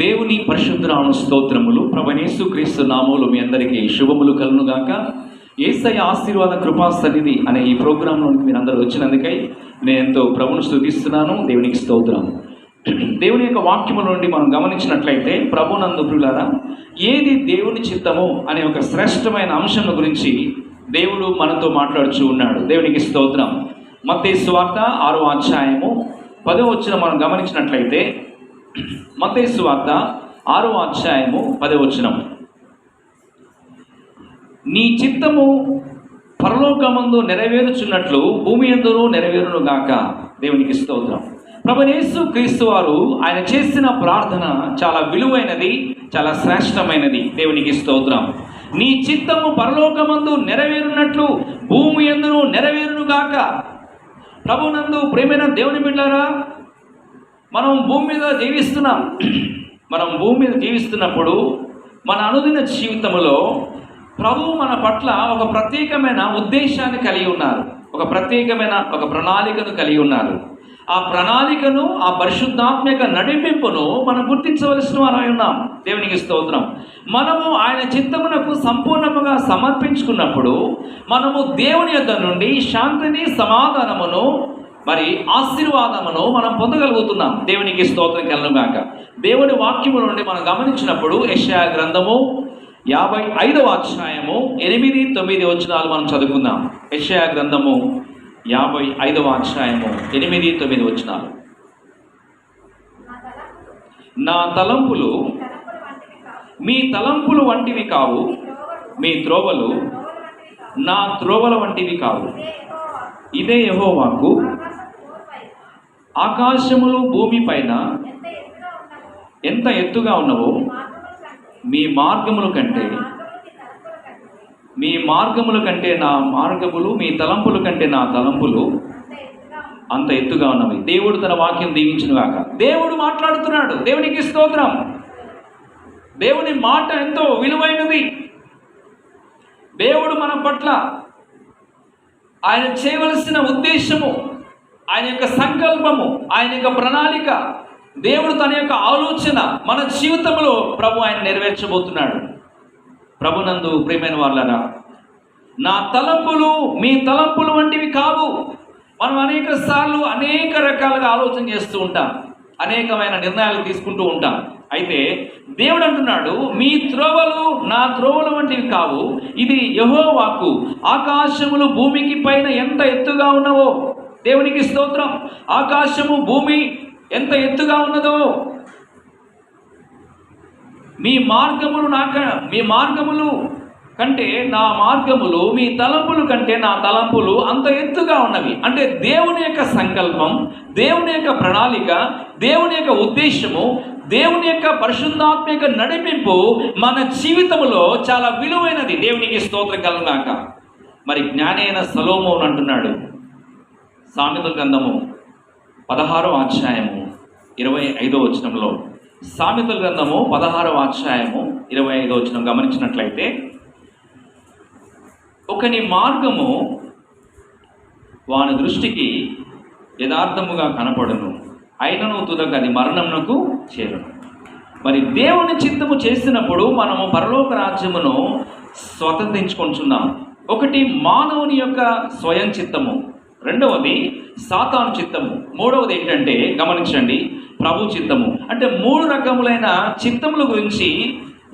దేవుని పరిశుద్ధ నామ స్తోత్రములు. ప్రభువైన యేసుక్రీస్తు నామములో మీ అందరికీ శుభములు కలుగునుగాక. యేసయ్య ఆశీర్వాద కృపా సన్నిధి అనే ఈ ప్రోగ్రాంలోనికి మీరు అందరూ వచ్చినందుకై నేను ఎంతో ప్రభువును స్తుతిస్తున్నాను. దేవునికి స్తోత్రం. దేవుని యొక్క వాక్యము నుండి మనం గమనించినట్లయితే, ప్రభునందు ప్రియులారా, ఏది దేవుని చిత్తము అనే ఒక శ్రేష్టమైన అంశం గురించి దేవుడు మనతో మాట్లాడుచూ ఉన్నాడు. దేవునికి స్తోత్రం. మత్తయి సువార్త 6వ అధ్యాయము 10వ వచనం మనం గమనించినట్లయితే, మత్తయి సువార్త 6వ అధ్యాయము 10వ వచనం, నీ చిత్తము పరలోకమందు నెరవేరుచున్నట్లు భూమి యందును నెరవేరును గాక. దేవునికి స్తోత్రం. ప్రభువైన యేసుక్రీస్తు వారు ఆయన చేసిన ప్రార్థన చాలా విలువైనది, చాలా శ్రేష్టమైనది. దేవునికి స్తోత్రం. నీ చిత్తము పరలోకమందు నెరవేరునట్లు భూమి యందును నెరవేరును గాక. ప్రభునందు ప్రియమైన దేవుని బిడ్డలారా, మనం భూమి మీద జీవిస్తున్నాం. మనం భూమి మీద జీవిస్తున్నప్పుడు మన అనుదిన జీవితంలో ప్రభువు మన పట్ల ఒక ప్రత్యేకమైన ఉద్దేశాన్ని కలిగి ఉన్నారు. ఒక ప్రత్యేకమైన ఒక ప్రణాళికను కలిగి ఉన్నారు. ఆ ప్రణాళికను, ఆ పరిశుద్ధాత్మక నడిపింపును మనం గుర్తించవలసిన వారమై ఉన్నాం. దేవునికి స్తోత్రం. మనము ఆయన చిత్తమునకు సంపూర్ణముగా సమర్పించుకున్నప్పుడు మనము దేవుని యొద్ద నుండి శాంతిని, సమాధానమును, మరి ఆశీర్వాదమును మనం పొందగలుగుతున్నాం. దేవునికి స్తోత్రం కలుగుగాక. దేవుని వాక్యము నుండి మనం గమనించినప్పుడు యెషయా గ్రంథము 55వ అధ్యాయము 8, 9 వచనాలు మనం చదువుకుందాం. యెషయా గ్రంథము 55వ అధ్యాయము 8, 9 వచనాలు. నా తలంపులు మీ తలంపులు వంటివి కావు, మీ త్రోవలు నా త్రోవల వంటివి కావు. ఇదే యెహోవాకు. ఆకాశములు భూమి పైన ఎంత ఎత్తుగా ఉన్నవో మీ మార్గముల కంటే నా మార్గములు, మీ తలంపుల కంటే నా తలంపులు అంత ఎత్తుగా ఉన్నవి. దేవుడు తన వాక్యం దీవించునుగాక. దేవుడు మాట్లాడుతున్నాడు. దేవునికి స్తోత్రం. దేవుని మాట ఎంతో విలువైనది. దేవుడు మన పట్ల ఆయన చేయవలసిన ఉద్దేశము, ఆయన యొక్క సంకల్పము, ఆయన యొక్క ప్రణాళిక, దేవుడు తన యొక్క ఆలోచన మన జీవితంలో ప్రభు ఆయన నెరవేర్చబోతున్నాడు. ప్రభునందు ప్రియమైన వాళ్ళరా, నా తలంపులు మీ తలంపులు వంటివి కావు. మనం అనేక సార్లు అనేక రకాలుగా ఆలోచన చేస్తూ ఉంటాం, అనేకమైన నిర్ణయాలు తీసుకుంటూ ఉంటాం. అయితే దేవుడు అంటున్నాడు, మీ త్రోవలు నా త్రోవలు వంటివి కావు. ఇది యెహోవాకు. ఆకాశములు భూమికి పైన ఎంత ఎత్తుగా ఉన్నవో. దేవునికి స్తోత్రం. ఆకాశము భూమి ఎంత ఎత్తుగా ఉన్నదో, మీ మార్గములు కంటే నా మార్గములు, మీ తలంపులు కంటే నా తలంపులు అంత ఎత్తుగా ఉన్నవి. అంటే దేవుని యొక్క సంకల్పం, దేవుని యొక్క ప్రణాళిక, దేవుని యొక్క ఉద్దేశము, దేవుని యొక్క పరిశుద్ధాత్మక నడిపింపు మన జీవితంలో చాలా విలువైనది. దేవునికి స్తోత్రం కలుగుగాక. మరి జ్ఞాని అయిన సొలొమోను అంటున్నాడు, సామెతల గ్రంథము 16వ అధ్యాయము 25వ వచనంలో, సామెతల గ్రంథము 16వ అధ్యాయము 25వ వచనం గమనించినట్లయితే, ఒకని మార్గము వాని దృష్టికి యథార్థముగా కనపడును, అయినను తుదకు అది మరణమునకు చేరును. మరి దేవుని చిత్తము చేసినప్పుడు మనము పరలోక రాజ్యమును స్వతంత్రించుకుంటున్నాం. ఒకటి మానవుని యొక్క స్వయం చిత్తము, రెండవది సాతాను చిత్తము, మూడవది ఏంటంటే గమనించండి ప్రభు చిత్తము. అంటే 3 రకములైన చిత్తముల గురించి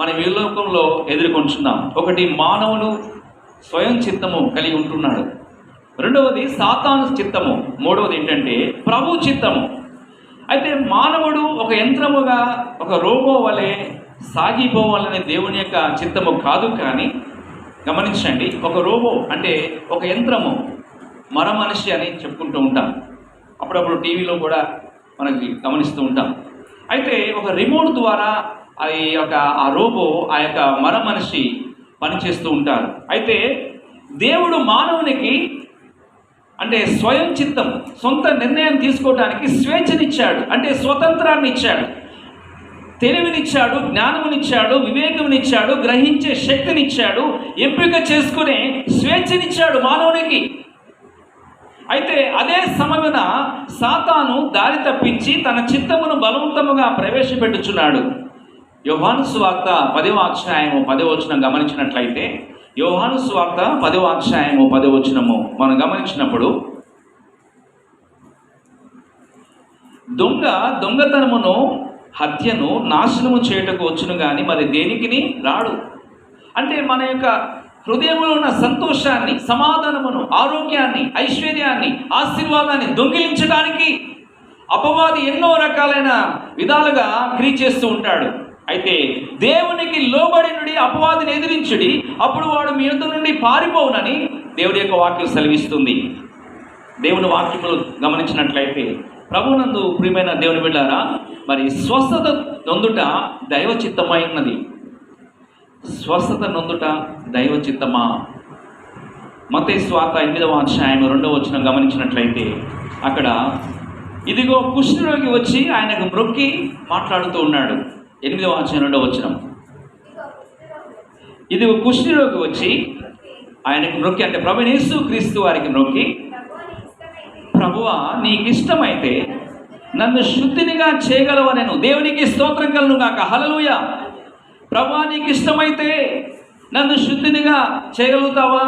మనం ఈ లోకంలో ఎదుర్కొంటున్నాం. ఒకటి మానవుడు స్వయం చిత్తము కలిగి ఉంటున్నాడు, రెండవది సాతాను చిత్తము, మూడవది ఏంటంటే ప్రభు చిత్తము. అయితే మానవుడు ఒక యంత్రముగా, ఒక రోబో వలె సాగిపోవాలనే దేవుని యొక్క చిత్తము కాదు. కానీ గమనించండి, ఒక రోబో అంటే ఒక యంత్రము, మర మనిషి అని చెప్పుకుంటూ ఉంటాం. అప్పుడప్పుడు టీవీలో కూడా మనకి గమనిస్తూ ఉంటాం. అయితే ఒక రిమోట్ ద్వారా ఆ రోబో, ఆ యొక్క మర మనిషి పనిచేస్తూ ఉంటారు. అయితే దేవుడు మానవునికి అంటే స్వయం చిత్తం, సొంత నిర్ణయం తీసుకోవడానికి స్వేచ్ఛనిచ్చాడు. అంటే స్వతంత్రాన్ని ఇచ్చాడు, తెలివినిచ్చాడు, జ్ఞానమునిచ్చాడు, వివేకమునిచ్చాడు, గ్రహించే శక్తినిచ్చాడు, ఎంపిక చేసుకునే స్వేచ్ఛనిచ్చాడు మానవునికి. అయితే అదే సమయమున సాతాను దారి తప్పించి తన చిత్తమును బలవంతముగా ప్రవేశపెట్టుచున్నాడు. యోహాను సువార్త 10వ అధ్యాయము 10వ వచనం గమనించినట్లయితే, యోహాను సువార్త 10వ అధ్యాయము 10వ వచనము మనం గమనించినప్పుడు, దొంగతనమును హత్యను నాశనము చేయుటకు వచ్చును కానీ మరి దేనికిని రాడు. అంటే మన యొక్క హృదయంలో ఉన్న సంతోషాన్ని, సమాధానమును, ఆరోగ్యాన్ని, ఐశ్వర్యాన్ని, ఆశీర్వాదాన్ని దొంగిలించడానికి అపవాది ఎన్నో రకాలైన విధాలుగా క్రియ చేస్తూ ఉంటాడు. అయితే దేవునికి లోబడినుడి, అపవాదిని ఎదిరించుడి, అప్పుడు వాడు మీ యొద్ద నుండి పారిపోవునని దేవుడి యొక్క వాక్యం సెలవిస్తుంది. దేవుని వాక్యములు గమనించినట్లయితే, ప్రభునందు ప్రియమైన దేవుని బిడ్డారా, మరి స్వస్థత నొందుట దైవ చిత్తమైనది. స్వస్థత నొందుట దైవ చిత్తమా? మత్తయి సువార్త 8వ అధ్యాయం 2వ వచనం గమనించినట్లయితే, అక్కడ ఇదిగో కుష్ఠరోగి వచ్చి ఆయనకు మ్రొక్కి మాట్లాడుతూ ఉన్నాడు. 8వ అధ్యాయం 2వ వచనం, ఇదిగో కుష్ఠరోగి వచ్చి ఆయనకు మ్రొక్కి, అంటే ప్రభువైన యేసు క్రీస్తు వారికి మ్రొక్కి, ప్రభువా నీకు ఇష్టమైతే నన్ను శుద్ధినిగా చేయగలవనెను. దేవునికి స్తోత్రం కలుగును గాక. హల్లెలూయా. ప్రభువా నీకు ఇష్టమైతే నన్ను శుద్ధినిగా చేయగలుగుతావా?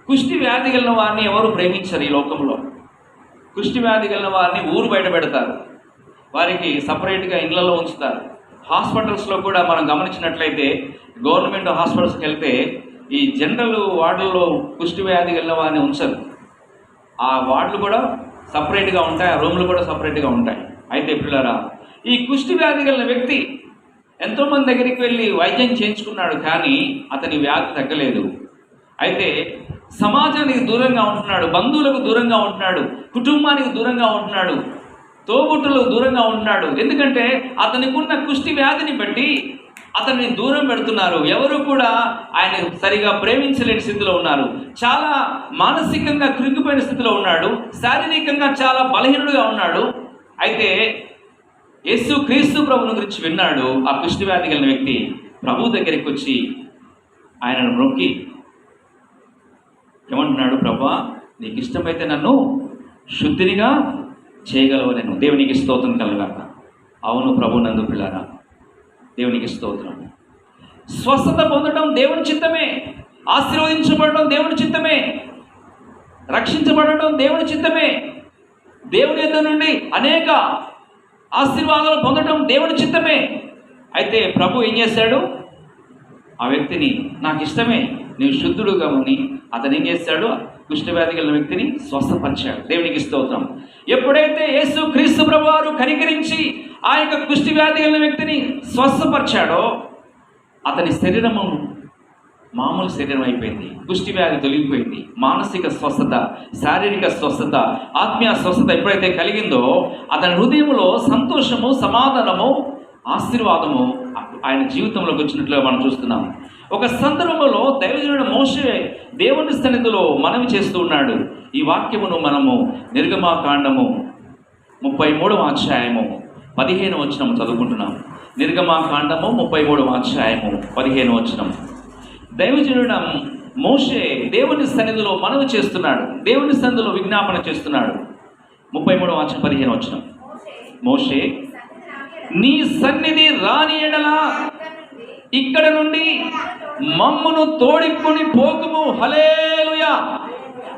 కుష్టి వ్యాధి కలిగిన వారిని ఎవరు ప్రేమించరు ఈ లోకంలో. కుష్టి వ్యాధి కలిగిన వారిని ఊరు బయట పెడతారు, వారికి సపరేట్గా ఇళ్లలో ఉంచుతారు. హాస్పిటల్స్లో కూడా మనం గమనించినట్లయితే, గవర్నమెంట్ హాస్పిటల్స్కి వెళ్తే ఈ జనరల్ వార్డుల్లో కుష్టి వ్యాధి కలిగిన వారిని ఉంచరు. ఆ వార్డులు కూడా సపరేట్గా ఉంటాయి, ఆ రూమ్లు కూడా సపరేట్గా ఉంటాయి. అయితే పిల్లరా, ఈ కుష్టి వ్యాధి కలిగిన వ్యక్తి ఎంతోమంది దగ్గరికి వెళ్ళి వైద్యం చేయించుకున్నాడు, కానీ అతని వ్యాధి తగ్గలేదు. అయితే సమాజానికి దూరంగా ఉంటున్నాడు, బంధువులకు దూరంగా ఉంటున్నాడు, కుటుంబానికి దూరంగా ఉంటున్నాడు, తోబుట్టులకు దూరంగా ఉంటున్నాడు. ఎందుకంటే అతనికి ఉన్న కుష్టి వ్యాధిని బట్టి అతన్ని దూరం పెడుతున్నారు. ఎవరు కూడా ఆయన సరిగా ప్రేమించలేని స్థితిలో ఉన్నారు. చాలా మానసికంగా కృంగిపోయిన స్థితిలో ఉన్నాడు, శారీరకంగా చాలా బలహీనుడుగా ఉన్నాడు. అయితే యేసు క్రీస్తు ప్రభుని గురించి విన్నాడు. ఆ కుష్టి వ్యాధి కలిగిన వ్యక్తి ప్రభు దగ్గరికి వచ్చి ఆయనను మ్రొక్కి ఏమంటున్నాడు, ప్రభువా నీకు ఇష్టమైతే నన్ను శుద్ధినిగా చేయగలవనెను. దేవునికి స్తోత్రం కలుగాక. అవును ప్రభునందు పిల్లారా, దేవునికి స్తోత్రం. స్వస్థత పొందడం దేవుని చిత్తమే, ఆశీర్వదించబడడం దేవుని చిత్తమే, రక్షించబడడం దేవుని చిత్తమే, దేవుని యొద్ద నుండి అనేక ఆశీర్వాదాలు పొందడం దేవుని చిత్తమే. అయితే ప్రభు ఏం చేశాడు? ఆ వ్యక్తిని నాకు ఇష్టమే, నీవు శుద్ధుడుగా అని అతను ఏం చేశాడు? కుష్ఠవ్యాధి కలిగిన వ్యక్తిని స్వస్థపరిచాడు. దేవునికి స్తోత్రం. ఎప్పుడైతే యేసు క్రీస్తు ప్రభు వారు కనికరించి ఆ యొక్క కుష్ఠవ్యాధి కలిగిన వ్యక్తిని స్వస్థపరిచాడో, అతని శరీరము మామూలు శరీరం అయిపోయింది. కుష్ఠవ్యాధి తొలగిపోయింది. మానసిక స్వస్థత, శారీరక స్వస్థత, ఆత్మీయ స్వస్థత ఎప్పుడైతే కలిగిందో, అతని హృదయంలో సంతోషము, సమాధానము, ఆశీర్వాదము ఆయన జీవితంలోకి వచ్చినట్లుగా మనం చూస్తున్నాం. ఒక సందర్భంలో దైవజనుడు మోషే దేవుని సన్నిధిలో మనవి చేస్తూ ఉన్నాడు. ఈ వాక్యమును మనము నిర్గమాకాండము 33వ అధ్యాయము 15వ వచనం చదువుకుంటున్నాం. నిర్గమాకాండము 33వ అధ్యాయము 15వ వచనం. దైవజనుడు మోషే దేవుని సన్నిధిలో మనవి చేస్తున్నాడు, దేవుని సన్నిధిలో విజ్ఞాపన చేస్తున్నాడు. 33వ అధ్యాయం 15వ వచనం. మోషే నీ సన్నిధి రాని ఎడలా ఇక్కడ నుండి మమ్మును తోడికొని పోకుము. హల్లెలూయా.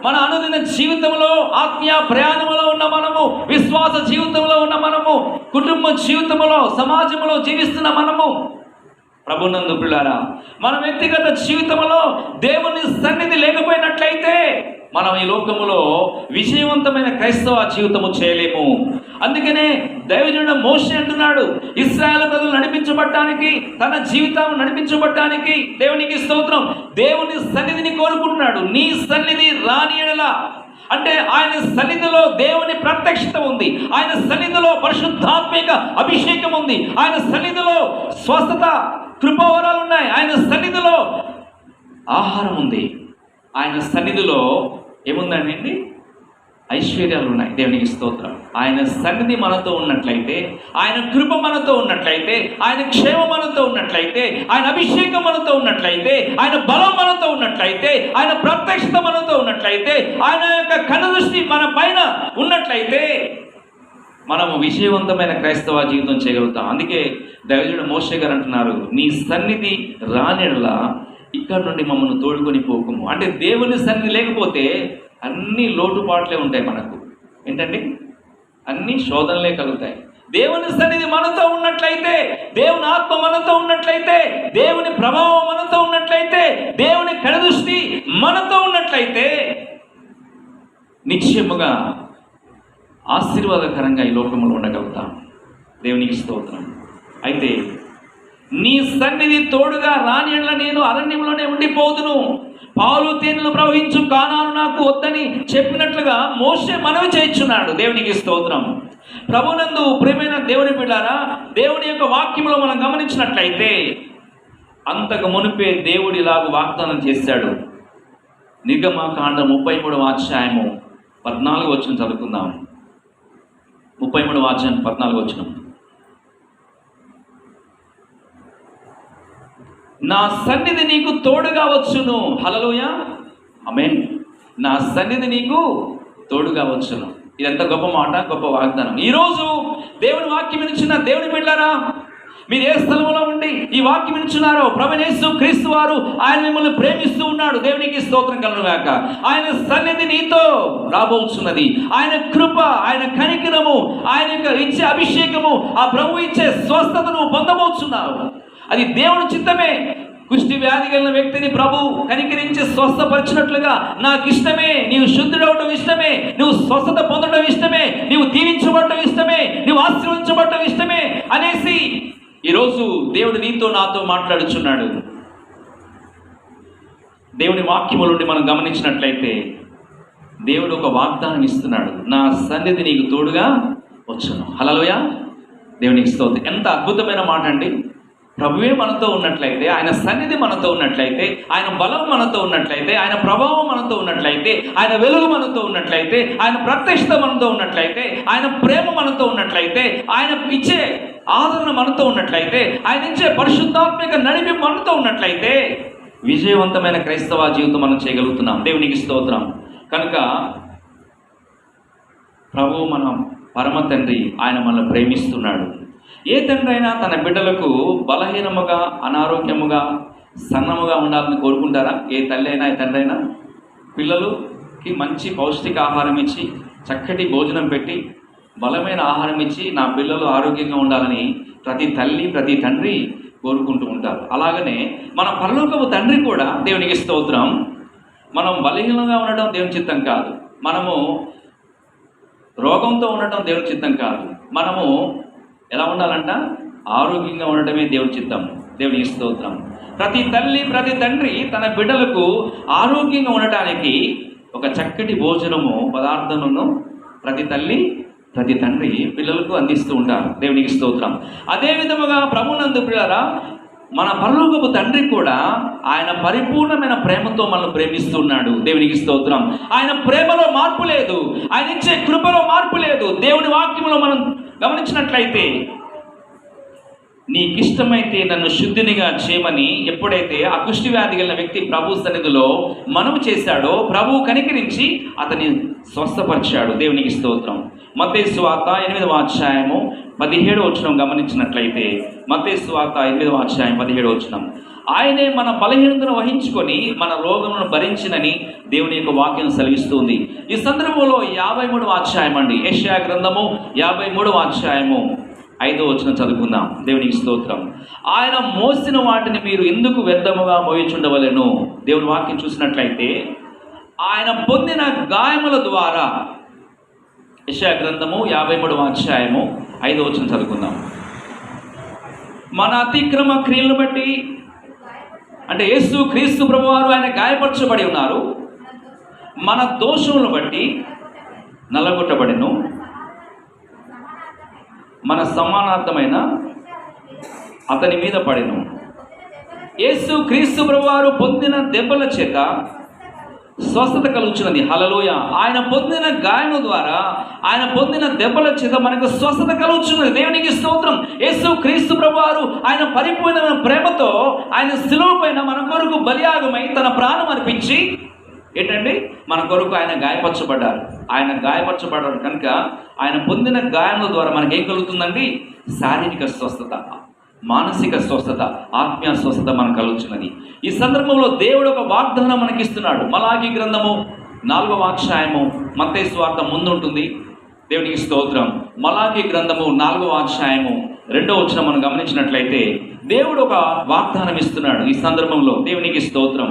మన అనుదిన జీవితంలో, ఆత్మీయ ప్రయాణంలో ఉన్న మనము, విశ్వాస జీవితంలో ఉన్న మనము, కుటుంబ జీవితంలో, సమాజంలో జీవిస్తున్న మనము, ప్రభునందు పిల్లారా, మన వ్యక్తిగత జీవితంలో దేవుని సన్నిధి లేకపోయినట్లయితే మనం ఈ లోకములో విజయవంతమైన క్రైస్తవ జీవితము చేయలేము. అందుకనే దైవజనుడు మోషే అంటున్నాడు, ఇశ్రాయేలు ప్రజలు నడిపించబడటానికి, తన జీవితం నడిపించబడటానికి దేవునికి స్తోత్రం, దేవుని సన్నిధిని కోరుకుంటున్నాడు. నీ సన్నిధి రాని ఎడలా, అంటే ఆయన సన్నిధిలో దేవుని ప్రత్యక్షత ఉంది, ఆయన సన్నిధిలో పరిశుద్ధాత్మిక అభిషేకం ఉంది, ఆయన సన్నిధిలో స్వస్థత, కృపావరాలు ఉన్నాయి, ఆయన సన్నిధిలో ఆహారం ఉంది, ఆయన సన్నిధిలో ఏముందండి? ఐశ్వర్యాలు ఉన్నాయి. దేవునికి స్తోత్రం. ఆయన సన్నిధి మనతో ఉన్నట్లయితే, ఆయన కృప మనతో ఉన్నట్లయితే, ఆయన క్షేమం మనతో ఉన్నట్లయితే, ఆయన అభిషేకం మనతో ఉన్నట్లయితే, ఆయన బలం మనతో ఉన్నట్లయితే, ఆయన ప్రత్యక్షత మనతో ఉన్నట్లయితే, ఆయన యొక్క కనుదృష్టి మన పైన ఉన్నట్లయితే మనము విజయవంతమైన క్రైస్తవ జీవితం చేయగలుగుతాం. అందుకే దైవజనుడు మోషే గారు అంటున్నారు, నీ సన్నిధి రానిడలా ఇక్కడ నుండి మమ్మల్ని తోడుకొని పోకుము. అంటే దేవుని సన్నిధి లేకపోతే అన్ని లోటుపాట్లే ఉంటాయి. మనకు ఏంటండి, అన్ని శోధనలే కలుగుతాయి. దేవుని సన్నిధి మనతో ఉన్నట్లయితే, దేవుని ఆత్మ మనతో ఉన్నట్లయితే, దేవుని ప్రభావం మనతో ఉన్నట్లయితే, దేవుని కనుదృష్టి మనతో ఉన్నట్లయితే నిశ్చయముగా ఆశీర్వాదకరంగా ఈ లోకంలో ఉండగలుగుతాం. దేవునికి స్తోత్రం. అయితే నీ సన్నిధి తోడుగా రానియడల నేను అరణ్యంలోనే ఉండిపోదును, పాలు తేనెలు ప్రవహించు కానాను నాకు వద్దని చెప్పినట్లుగా మోషే మనవి చేయించున్నాడు. దేవునికి స్తోత్రం. ప్రభునందు ప్రియమైన దేవుని బిడ్డారా, దేవుని యొక్క వాక్యంలో మనం గమనించినట్లయితే అంతకు మునిపే దేవుడు ఇలాగ వాగ్దానం చేశాడు. నిర్గమకాండం 33వ అధ్యాయము 14వ వచనం చదువుకుందాం. 33వ అధ్యాయం 14వ వచనం. నా సన్నిధి నీకు తోడుగా వచ్చును. హల్లెలూయా, ఆమేన్. నా సన్నిధి నీకు తోడుగా వచ్చును. ఇదంతా గొప్ప మాట, గొప్ప వాగ్దానం. ఈరోజు దేవుని వాక్యం వినిచిన దేవుని బిడ్డలారా, మీరు ఏ స్థలంలో ఉండి ఈ వాక్యం వినిచున్నారో, ప్రభువైన యేసు క్రీస్తు వారు ఆయన మిమ్మల్ని ప్రేమిస్తూ ఉన్నాడు. దేవునికి స్తోత్రం కలుగుగాక. ఆయన సన్నిధి నీతో రాబోతున్నది. ఆయన కృప, ఆయన కనికరము, ఆయన ఇచ్చే అభిషేకము, ఆ ప్రభు ఇచ్చే స్వస్థతను పొందబోతున్నావు. అది దేవుని చిత్తమే. కుష్టి వ్యాధి కలిగిన వ్యక్తిని ప్రభు కనికరించి స్వస్థపరిచినట్లుగా నాకు ఇష్టమే, నీవు శుద్ధుడవటం ఇష్టమే, నువ్వు స్వస్థత పొందడం ఇష్టమే, నీవు దీవించబడటం ఇష్టమే, నువ్వు ఆశీర్వదించబడటం ఇష్టమే అనేసి ఈరోజు దేవుడు నీతో నాతో మాట్లాడుచున్నాడు. దేవుని వాక్యముల నుండి మనం గమనించినట్లయితే దేవుడు ఒక వాగ్దానం ఇస్తున్నాడు. నా సన్నిధి నీకు తోడుగా వచ్చును. హల్లెలూయా, దేవునికి స్తోత్రం. ఎంత అద్భుతమైన మాట అండి. ప్రభువే మనతో ఉన్నట్లయితే, ఆయన సన్నిధి మనతో ఉన్నట్లయితే, ఆయన బలం మనతో ఉన్నట్లయితే, ఆయన ప్రభావం మనతో ఉన్నట్లయితే, ఆయన వెలుగు మనతో ఉన్నట్లయితే, ఆయన ప్రత్యక్షత మనతో ఉన్నట్లయితే, ఆయన ప్రేమ మనతో ఉన్నట్లయితే, ఆయన ఇచ్చే ఆదరణ మనతో ఉన్నట్లయితే, ఆయన ఇచ్చే పరిశుద్ధాత్మిక నడిపి మనతో ఉన్నట్లయితే విజయవంతమైన క్రైస్తవ జీవితం మనం చేయగలుగుతున్నాం. దేవునికి స్తోత్రం. కనుక ప్రభువు మన పరమ తండ్రి, ఆయన మనల్ని ప్రేమిస్తున్నాడు. ఏ తండ్రి అయినా తన బిడ్డలకు బలహీనముగా, అనారోగ్యముగా, సన్నముగా ఉండాలని కోరుకుంటారా? ఏ తల్లి అయినా, ఏ తండ్రి అయినా పిల్లలకి మంచి పౌష్టిక ఆహారం ఇచ్చి, చక్కటి భోజనం పెట్టి, బలమైన ఆహారం ఇచ్చి నా పిల్లలు ఆరోగ్యంగా ఉండాలని ప్రతి తల్లి, ప్రతి తండ్రి కోరుకుంటూ ఉంటారు. అలాగనే మన పరలోకపు తండ్రి కూడా, దేవునికి స్తోత్రం, మనం బలహీనంగా ఉండటం దేవుని చిత్తం కాదు, మనము రోగంతో ఉండటం దేవుని చిత్తం కాదు, మనము ఎలా ఉండాలంట? ఆరోగ్యంగా ఉండటమే దేవుని చిత్తం. దేవునికి స్తోత్రం. ప్రతి తల్లి, ప్రతి తండ్రి తన బిడ్డలకు ఆరోగ్యంగా ఉండటానికి ఒక చక్కటి భోజనము, పదార్థమును ప్రతి తల్లి, ప్రతి తండ్రి పిల్లలకు అందిస్తూ ఉంటారు. దేవునికి స్తోత్రం. అదే విధముగా ప్రభునందు పిల్లరా, మన పరలోకపు తండ్రి కూడా ఆయన పరిపూర్ణమైన ప్రేమతో మనల్ని ప్రేమిస్తున్నాడు. దేవునికి స్తోత్రం. ఆయన ప్రేమలో మార్పు లేదు, ఆయన ఇచ్చే కృపలో మార్పు లేదు. దేవుని వాక్యంలో మనం గమనించినట్లయితే, నీకిష్టమైతే నన్ను శుద్ధినిగా చేయమని ఎప్పుడైతే ఆ కుష్టి వ్యాధి కలిగిన వ్యక్తి ప్రభు సన్నిధిలో మనవి చేశాడో, ప్రభు కనికరించి అతన్ని స్వస్థపరిచాడు. దేవునికి స్తోత్రం. మత్తయి సువార్త 8వ అధ్యాయము 17వ వచనం గమనించినట్లయితే, మత్తయి సువార్త 8వ అధ్యాయం 17వ వచనం, ఆయనే మన బలహీనతను వహించుకొని మన రోగములను భరించినని దేవుని యొక్క వాక్యం సెలవిస్తుంది. ఈ సందర్భంలో 53వ అధ్యాయం అండి, యెషయా గ్రంథము 53వ అధ్యాయము 5వ వచనం చదువుకుందాం. దేవునికి స్తోత్రం. ఆయన మోసిన వాటిని మీరు ఎందుకు వ్యర్థముగా మోయిచుండవలెను? దేవుని వాక్యం చూసినట్లయితే, ఆయన పొందిన గాయముల ద్వారా, యెషయా గ్రంథము 53వ అధ్యాయము 5వ వచనం చదువుకుందాం. మన అతిక్రమ క్రియలను బట్టి, అంటే యేసు క్రీస్తు ప్రభువారు ఆయన గాయపరచబడి ఉన్నారు, మన దోషములను బట్టి నల్లగొట్టబడిను, మన సమానార్థమైన అతని మీద పడెను. యేసు క్రీస్తు ప్రభువారు పొందిన దెబ్బల చేత స్వస్థత కలుగుచున్నది. హల్లెలూయా. ఆయన పొందిన గాయము ద్వారా, ఆయన పొందిన దెబ్బల చేత మనకు స్వస్థత కలుగుచున్నది. దేవునికి స్తోత్రం. యేసు క్రీస్తు ప్రభువారు ఆయన పరిపూర్ణమైన ప్రేమతో ఆయన శిలువ పైన మన కొరకు బలియాగమై తన ప్రాణం అర్పించి ఏంటంటే మన కొరకు ఆయన గాయపరచబడ్డారు. ఆయన గాయపరచబడ్డారు కనుక ఆయన పొందిన గాయముల ద్వారా మనకేం కలుగుతుందండి? శారీరక స్వస్థత, మానసిక స్వస్థత, ఆత్మీయ స్వస్థత మనకు కలుగుతున్నది. ఈ సందర్భంలో దేవుడు ఒక వాగ్దానం మనకిస్తున్నాడు. మలాకి గ్రంథము 4వ అధ్యాయము, మత్తయి సువార్త ముందు ఉంటుంది. దేవునికి స్తోత్రం. మలాకి గ్రంథము 4వ అధ్యాయము 2వ వచనం మనం గమనించినట్లయితే దేవుడు ఒక వాగ్దానం ఇస్తున్నాడు. ఈ సందర్భంలో దేవునికి స్తోత్రం.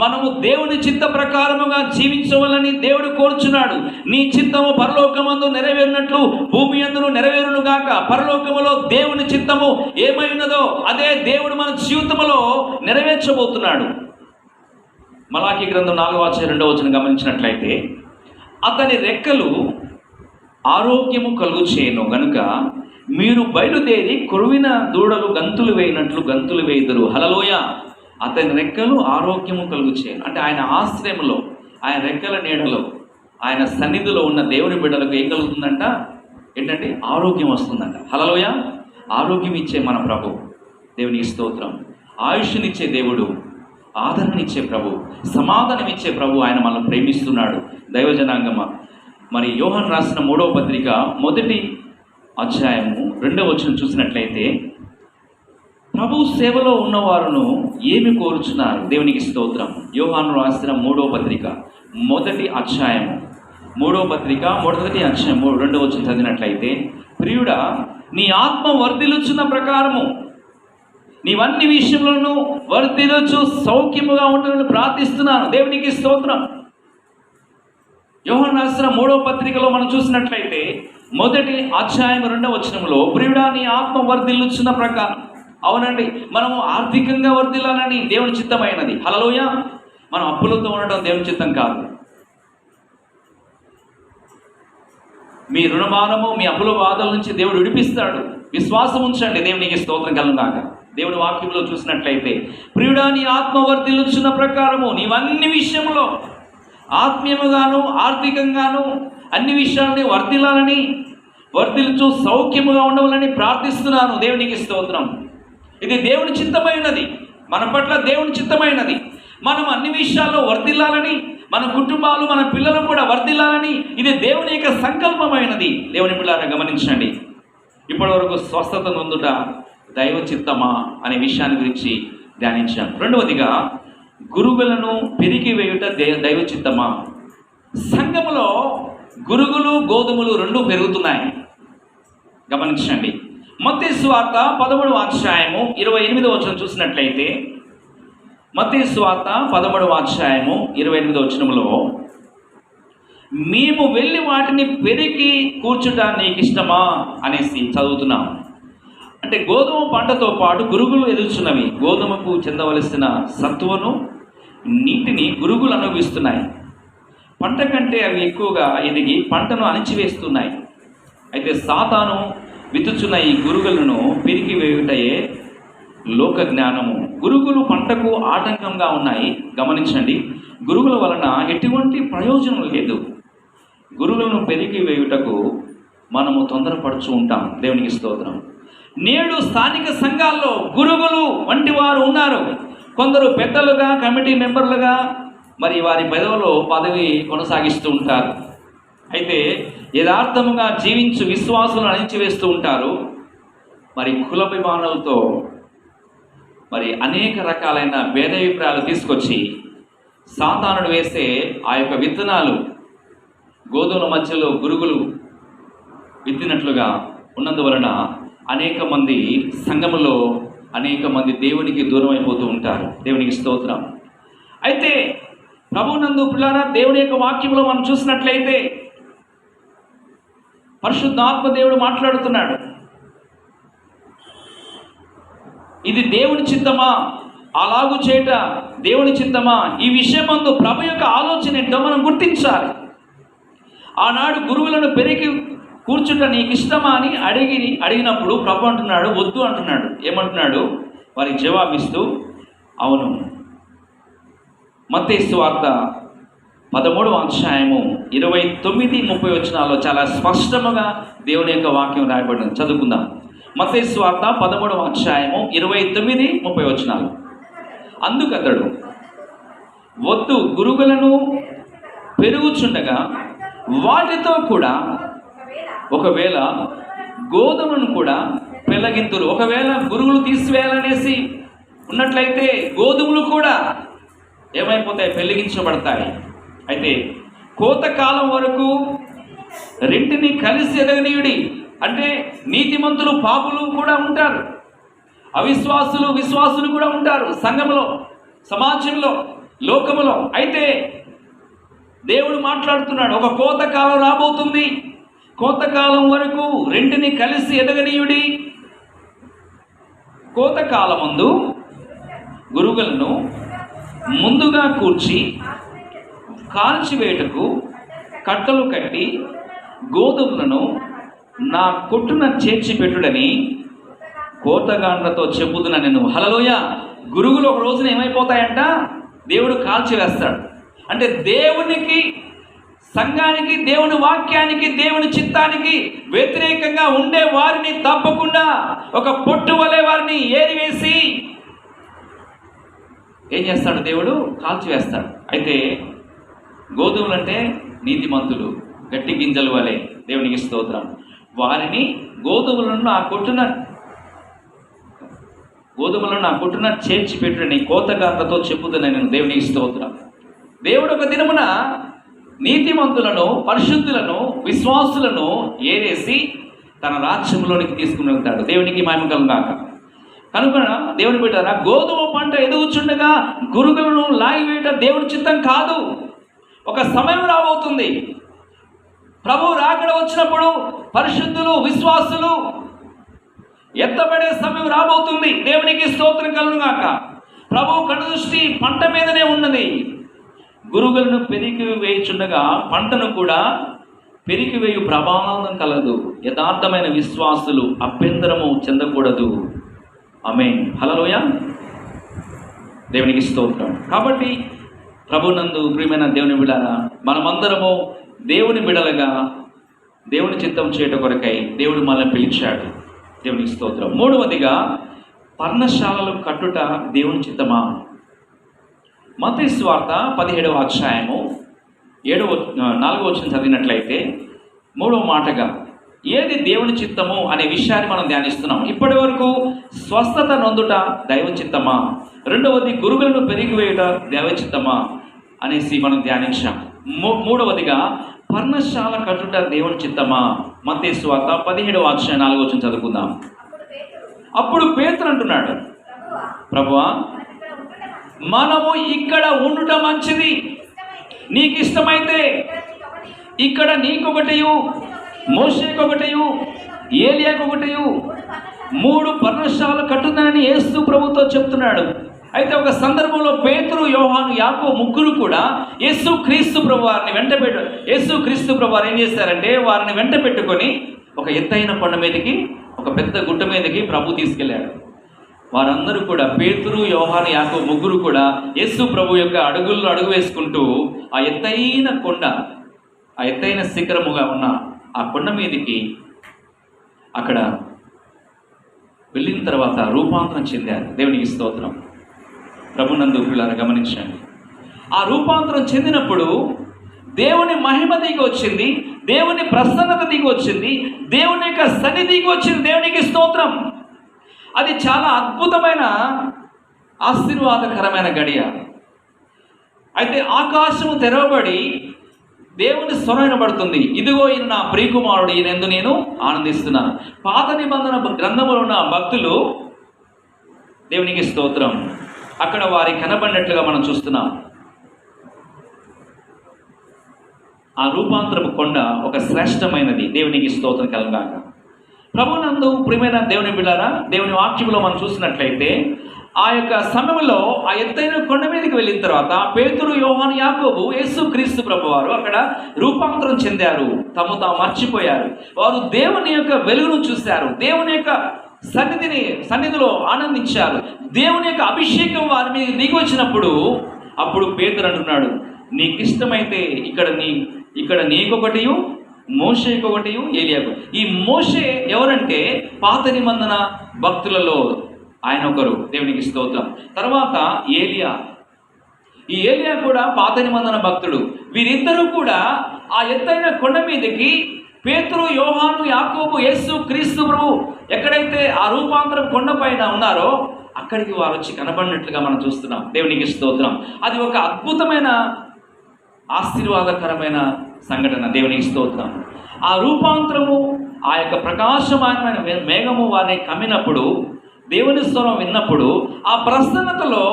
మనము దేవుని చిత్త ప్రకారముగా జీవించవాలని దేవుడు కోరుచున్నాడు. నీ చిత్తము పరలోకమందు నెరవేరినట్లు భూమి యందును నెరవేరును గాక. పరలోకములో దేవుని చిత్తము ఏమైనదో అదే దేవుడు మన జీవితంలో నెరవేర్చబోతున్నాడు. మలాకి గ్రంథం 4వ అధ్యాయం 2వ వచనం గమనించినట్లయితే అతని రెక్కలు ఆరోగ్యము కలుగు చేయను గనుక మీరు బయలుదేరి కొరువిన దూడలు గంతులు వేయినట్లు గంతులు వేయుదురు. హల్లెలూయ. అతని రెక్కలు ఆరోగ్యము కలుగు చేయను అంటే ఆయన ఆశ్రయంలో, ఆయన రెక్కల నీడలో, ఆయన సన్నిధిలో ఉన్న దేవుని బిడ్డలకు ఏం కలుగుతుందంట? ఏంటంటే ఆరోగ్యం వస్తుందంట. హల్లెలూయ. ఆరోగ్యం ఇచ్చే మన ప్రభు, దేవునికి స్తోత్రం. ఆయుష్నిచ్చే దేవుడు, ఆదరణనిచ్చే ప్రభు, సమాధానం ఇచ్చే ప్రభు ఆయన మనల్ని ప్రేమిస్తున్నాడు. దైవజనాంగమ, మరి యోహాను రాసిన 3వ పత్రిక 1వ అధ్యాయము 2వ వచనం చూసినట్లయితే ప్రభు సేవలో ఉన్నవారును ఏమి కోరుచున్నారు? దేవునికి స్తోత్రం. యోహాను రాసిన 3వ పత్రిక 1వ అధ్యాయము 3వ పత్రిక 1వ అధ్యాయం 2వ వచనం చదివినట్లయితే, ప్రియుడా నీ ఆత్మ వర్ధిల్లుచున్న ప్రకారము నీవన్ని విషయంలోనూ వర్ధిల్లుచు సౌఖ్యముగా ఉండాలని ప్రార్థిస్తున్నాను. దేవునికి స్తోత్రం. యోహాను రాసిన 3వ పత్రికలో మనం చూసినట్లయితే 1వ అధ్యాయం 2వ వచనంలో ప్రియుడా నీ ఆత్మ వర్ధిల్లుచున్న ప్రకారం. అవునండి, మనము ఆర్థికంగా వర్ధిల్లాలని దేవుని చిత్తమైనది. హల్లెలూయ. మనం అప్పులతో ఉండడం దేవుని చిత్తం కాదు. మీ రుణభారము, మీ అప్పుల బాధల నుంచి దేవుడు విడిపిస్తాడు. విశ్వాసం ఉంచండి. దేవునికి స్తోత్రం కలుగుగాక. దేవుని వాక్యంలో చూసినట్లయితే ప్రియుడా నీ ఆత్మ వర్ధిల్లుచున్న ప్రకారము నీవన్ని విషయంలో ఆత్మీయముగాను ఆర్థికంగాను అన్ని విషయాలని వర్ధిల్లుచు సౌఖ్యముగా ఉండవాలని ప్రార్థిస్తున్నాను. దేవునికి స్తోత్రం. ఇది దేవుని చిత్తమైనది, మన పట్ల దేవుని చిత్తమైనది. మనం అన్ని విషయాల్లో వర్ధిల్లాలని, మన కుటుంబాలు, మన పిల్లలు కూడా వర్ధిల్లాలని ఇది దేవుని యొక్క సంకల్పమైనది. దేవుని పిల్లలను గమనించండి. ఇప్పటి వరకు స్వస్థత నొందుట దైవ చిత్తమా అనే విషయాన్ని గురించి ధ్యానించాం. రెండవదిగా గురుగులను పెరిగి వేయుట దైవ చిత్తమా? సంఘములో గురుగులు గోధుమలు రెండు పెరుగుతున్నాయి. గమనించండి. మత్తయి సువార్త 13వ అధ్యాయము 28వ వచనం చూసినట్లయితే, మత్తయి సువార్త 13వ అధ్యాయము 28వ వచనంలో మేము వెళ్ళి వాటిని పెరిగి కూర్చుట నీకు ఇష్టమా అనేసి చదువుతున్నాం. అంటే గోధుమ పంటతో పాటు గురుగులు ఎదుగుతున్నవి. గోధుమకు చెందవలసిన సత్తువను, నీటిని గురుగులు అనుభవిస్తున్నాయి. పంట కంటే అవి ఎక్కువగా ఎదిగి పంటను అణిచివేస్తున్నాయి. అయితే సాతాను విత్తుచున్న ఈ గురుగులను పెరిగి వేయుటయే లోక జ్ఞానము. గురుగులు పంటకు ఆటంకంగా ఉన్నాయి. గమనించండి. గురుగుల వలన ఎటువంటి ప్రయోజనం లేదు. గురుగులను పెరిగి వేయుటకు మనము తొందరపడుచు ఉంటాం. దేవునికి స్తోత్రం. నేడు స్థానిక సంఘాల్లో గురుగులు వంటి వారు ఉన్నారు. కొందరు పెద్దలుగా, కమిటీ మెంబర్లుగా మరి వారి పదవి కొనసాగిస్తూ ఉంటారు. అయితే యథార్థముగా జీవించు విశ్వాసులను అణిచివేస్తూ ఉంటారు. మరి కులాభిమానాలతో మరి అనేక రకాలైన భేదాభిప్రాయాలు తీసుకొచ్చి సాతానుడు వేసే ఆ యొక్క విత్తనాలు గోధుమల మధ్యలో గురుగులు విత్తినట్లుగా ఉన్నందువలన అనేక మంది సంఘములో అనేక మంది దేవునికి దూరం అయిపోతూ ఉంటారు. దేవునికి స్తోత్రం. అయితే ప్రభునందు పిల్లారా, దేవుని యొక్క వాక్యంలో మనం చూసినట్లయితే పరిశుద్ధాత్మ దేవుడు మాట్లాడుతున్నాడు. ఇది దేవుని చిత్తమా? అలాగు చేయట దేవుని చిత్తమా? ఈ విషయం మందు ప్రభు యొక్క ఆలోచన ఏంటో మనం గుర్తించాలి. ఆనాడు గురువులను పెరిగి కూర్చుంట నీకు ఇష్టమా అని అడిగినప్పుడు ప్రభు అంటున్నాడు వద్దు అంటున్నాడు. ఏమంటున్నాడు? వారికి జవాబిస్తూ అవును. మత్తయి సువార్త 13వ అధ్యాయము 29-30 వచనాల్లో చాలా స్పష్టముగా దేవుని యొక్క వాక్యం రాయబడింది. చదువుకుందాం. మత్తయి సువార్త 13వ అధ్యాయము 29-30 వచనాలు. అందుకతడు వద్దు, గురుగులను పెరుగుచుండగా వాటితో కూడా ఒకవేళ గోధుమను కూడా పెళ్ళగింతురు. ఒకవేళ గురుగులు తీసివేయాలనేసి ఉన్నట్లయితే గోధుమలు కూడా ఏమైపోతాయి? పెళ్ళగించబడతాయి. అయితే కోతకాలం వరకు రెంటిని కలిసి ఎదగనీయుడి. అంటే నీతిమంతులు పాపులు కూడా ఉంటారు, అవిశ్వాసులు విశ్వాసులు కూడా ఉంటారు సంఘంలో, సమాజంలో, లోకములో. అయితే దేవుడు మాట్లాడుతున్నాడు, ఒక కోతకాలం రాబోతుంది, కోతకాలం వరకు రెంటిని కలిసి ఎదగనీయుడి. కోతకాలమందు గురుగులను ముందుగా కూర్చి కాల్చివేటకు కట్టలు కట్టి గోధుమలను నా కొట్టున చేర్చి పెట్టుడని కోతగాండ్లతో చెప్పుతున్నా నేను. హల్లెలూయ. గురుగులు ఒక రోజున ఏమైపోతాయంట? దేవుడు కాల్చివేస్తాడు. అంటే దేవునికి, సంఘానికి, దేవుని వాక్యానికి, దేవుని చిత్తానికి వ్యతిరేకంగా ఉండే వారిని తప్పకుండా ఒక పొట్టు వలె వారిని ఏరివేసి ఏం చేస్తాడు? దేవుడు కాల్చివేస్తాడు. అయితే గోధుమలు అంటే నీతిమంతులు, గట్టి గింజలు వలె, దేవునికి స్తోత్రం. వారిని గోధుమలను నా కొట్టున చేర్చి పెట్టుడని కోతగాండ్లతో చెప్పుతున్నా నేను. దేవునికి స్తోత్రం. దేవుడు ఒక దినమున నీతిమంతులను, పరిశుద్ధులను, విశ్వాసులను ఏరేసి తన రాజ్యంలోనికి తీసుకుని వెళ్తాడు. దేవునికి మహిమ కలుగాక. కనుక దేవుని బిడ్డలారా, గోధుమ పంట ఎదుగుచుండగా గురుగులను లాగివేయట దేవుని చిత్తం కాదు. ఒక సమయం రాబోతుంది, ప్రభు రాకడ వచ్చినప్పుడు పరిశుద్ధులు, విశ్వాసులు ఎత్తబడే సమయం రాబోతుంది. దేవునికి స్తోత్రం కలుగుగాక. ప్రభు కనుదృష్టి పంట మీదనే ఉన్నది. గురుగులను పెరికి వేయుచుండగా పంటను కూడా పెరికి వేయు ప్రభావం కలదు. యథార్థమైన విశ్వాసులు అభ్యంతరము చెందకూడదు. ఆమేన్. హల్లెలూయా. దేవునికి స్తోత్రం. కాబట్టి ప్రభునందు ప్రియమైన దేవుని బిడ్డలారా, మనమందరము దేవుని బిడలుగా దేవుని చిత్తం చేయట కొరకై దేవుడు మనల్ని పిలిచాడు. దేవునికి స్తోత్రం. మూడవదిగా, పర్ణశాలలు కట్టుట దేవుని చిత్తమా? మత్తయి సువార్త 17వ అధ్యాయము 4వ వచనం చదివినట్లయితే 3వ మాటగా ఏది దేవుని చిత్తము అనే విషయాన్ని మనం ధ్యానిస్తున్నాం. ఇప్పటి వరకు స్వస్థత నొందుట దైవ చిత్తమా, రెండవది గురుగులను పెరిగివేయుట దైవ చిత్తమా అనేసి మనం ధ్యానించాం. మూడవదిగా పర్ణశాల కట్టుట దేవుని చిత్తమా? మత్తయి సువార్త 17వ అధ్యాయం 4వ వచనం చదువుకుందాం. అప్పుడు పేతురు అంటున్నాడు, ప్రభువా, మనము ఇక్కడ ఉండుట మంచిది. నీకు ఇష్టమైతే ఇక్కడ నీకొకటియు, మోషేకొకటియు, ఏలియాకొకటియు 3 పర్ణశాలలు కట్టుతానని యేసు ప్రభుతో చెప్తున్నాడు. అయితే ఒక సందర్భంలో పేతురు, యోహాను, యాకోబు ముగ్గురు కూడా యేసు క్రీస్తు ప్రభు వారు ఏం చేశారంటే వారిని వెంట పెట్టుకొని ఒక ఎత్తైన కొండ మీదకి, ఒక పెద్ద గుట్ట మీదకి ప్రభు తీసుకెళ్లాడు. వారందరూ కూడా, పేతురు, యోహాను, యాకోబు ముగ్గురు కూడా యేసు ప్రభు యొక్క అడుగుల్లో అడుగు వేసుకుంటూ ఆ ఎత్తైన కొండ, ఆ ఎత్తైన శిఖరముగా ఉన్న ఆ కొండ మీదకి అక్కడ వెళ్ళిన తర్వాత రూపాంతరం చెందారు. దేవునికి స్తోత్రం. ప్రభునందు పిల్లలు గమనించండి. ఆ రూపాంతరం చెందినప్పుడు దేవుని మహిమ దిగి వచ్చింది, దేవుని ప్రసన్నత దిగి వచ్చింది, దేవుని యొక్క సన్నిధి దిగి వచ్చింది. దేవునికి స్తోత్రం. అది చాలా అద్భుతమైన, ఆశీర్వాదకరమైన గడియ. అయితే ఆకాశము తెరవబడి దేవుని స్వరం వినబడుతుంది, ఇదిగో ఈయన నా ప్రియకుమారుడు, ఈయనందు నేను ఆనందిస్తున్నాను. పాత నిబంధన గ్రంథంలో ఉన్న భక్తులు, దేవునికి స్తోత్రం, అక్కడ వారి కనబడినట్లుగా మనం చూస్తున్నాం. ఆ రూపాంతరపు కొండ ఒక శ్రేష్టమైనది. దేవునికి స్తోత్రం కలుగాక. ప్రభునందు ప్రియమైన దేవుని బిడ్డలారా, దేవుని వాక్యంలో మనం చూసినట్లయితే ఆ యొక్క సమయంలో ఆ ఎత్తైన కొండ మీదకి వెళ్ళిన తర్వాత పేతురు, యోహాను, యాకోబు, యేసు క్రీస్తు ప్రభు వారు అక్కడ రూపాంతరం చెందారు. తాము మర్చిపోయారు. వారు దేవుని యొక్క వెలుగును చూశారు, దేవుని యొక్క సన్నిధిలో ఆనందించారు. దేవుని యొక్క అభిషేకం వారి మీద దిగి వచ్చినప్పుడు అప్పుడు పేతురు అంటున్నాడు, నీకు ఇష్టమైతే ఇక్కడ నీకొకటియు, మోషేకొకటియు, ఏలియాకు. ఈ మోషే ఎవరంటే పాత నిబంధన భక్తులలో ఆయన ఒకరు. దేవునికి స్తోత్రం. తర్వాత ఏలియా. ఈ ఏలియా కూడా పాత నిబంధన భక్తుడు. వీరిద్దరూ కూడా ఆ ఎత్తైన కొండ మీదకి పేతురు, యోహాను, యాకోబు, యేసు క్రీస్తు ప్రభు ఎక్కడైతే ఆ రూపాంతరం కొండ పైన ఉన్నారో అక్కడికి వారు వచ్చి కనబడినట్లుగా మనం చూస్తున్నాం. దేవునికి స్తోత్రం. అది ఒక అద్భుతమైన ఆశీర్వాదకరమైన సంఘటన. దేవునికి స్తోత్రం. ఆ రూపాంతరము, ఆ యొక్క ప్రకాశమానమైన మేఘము వారిని కమ్మినప్పుడు, దేవుని స్వరం విన్నప్పుడు, ఆ ప్రసన్నతలో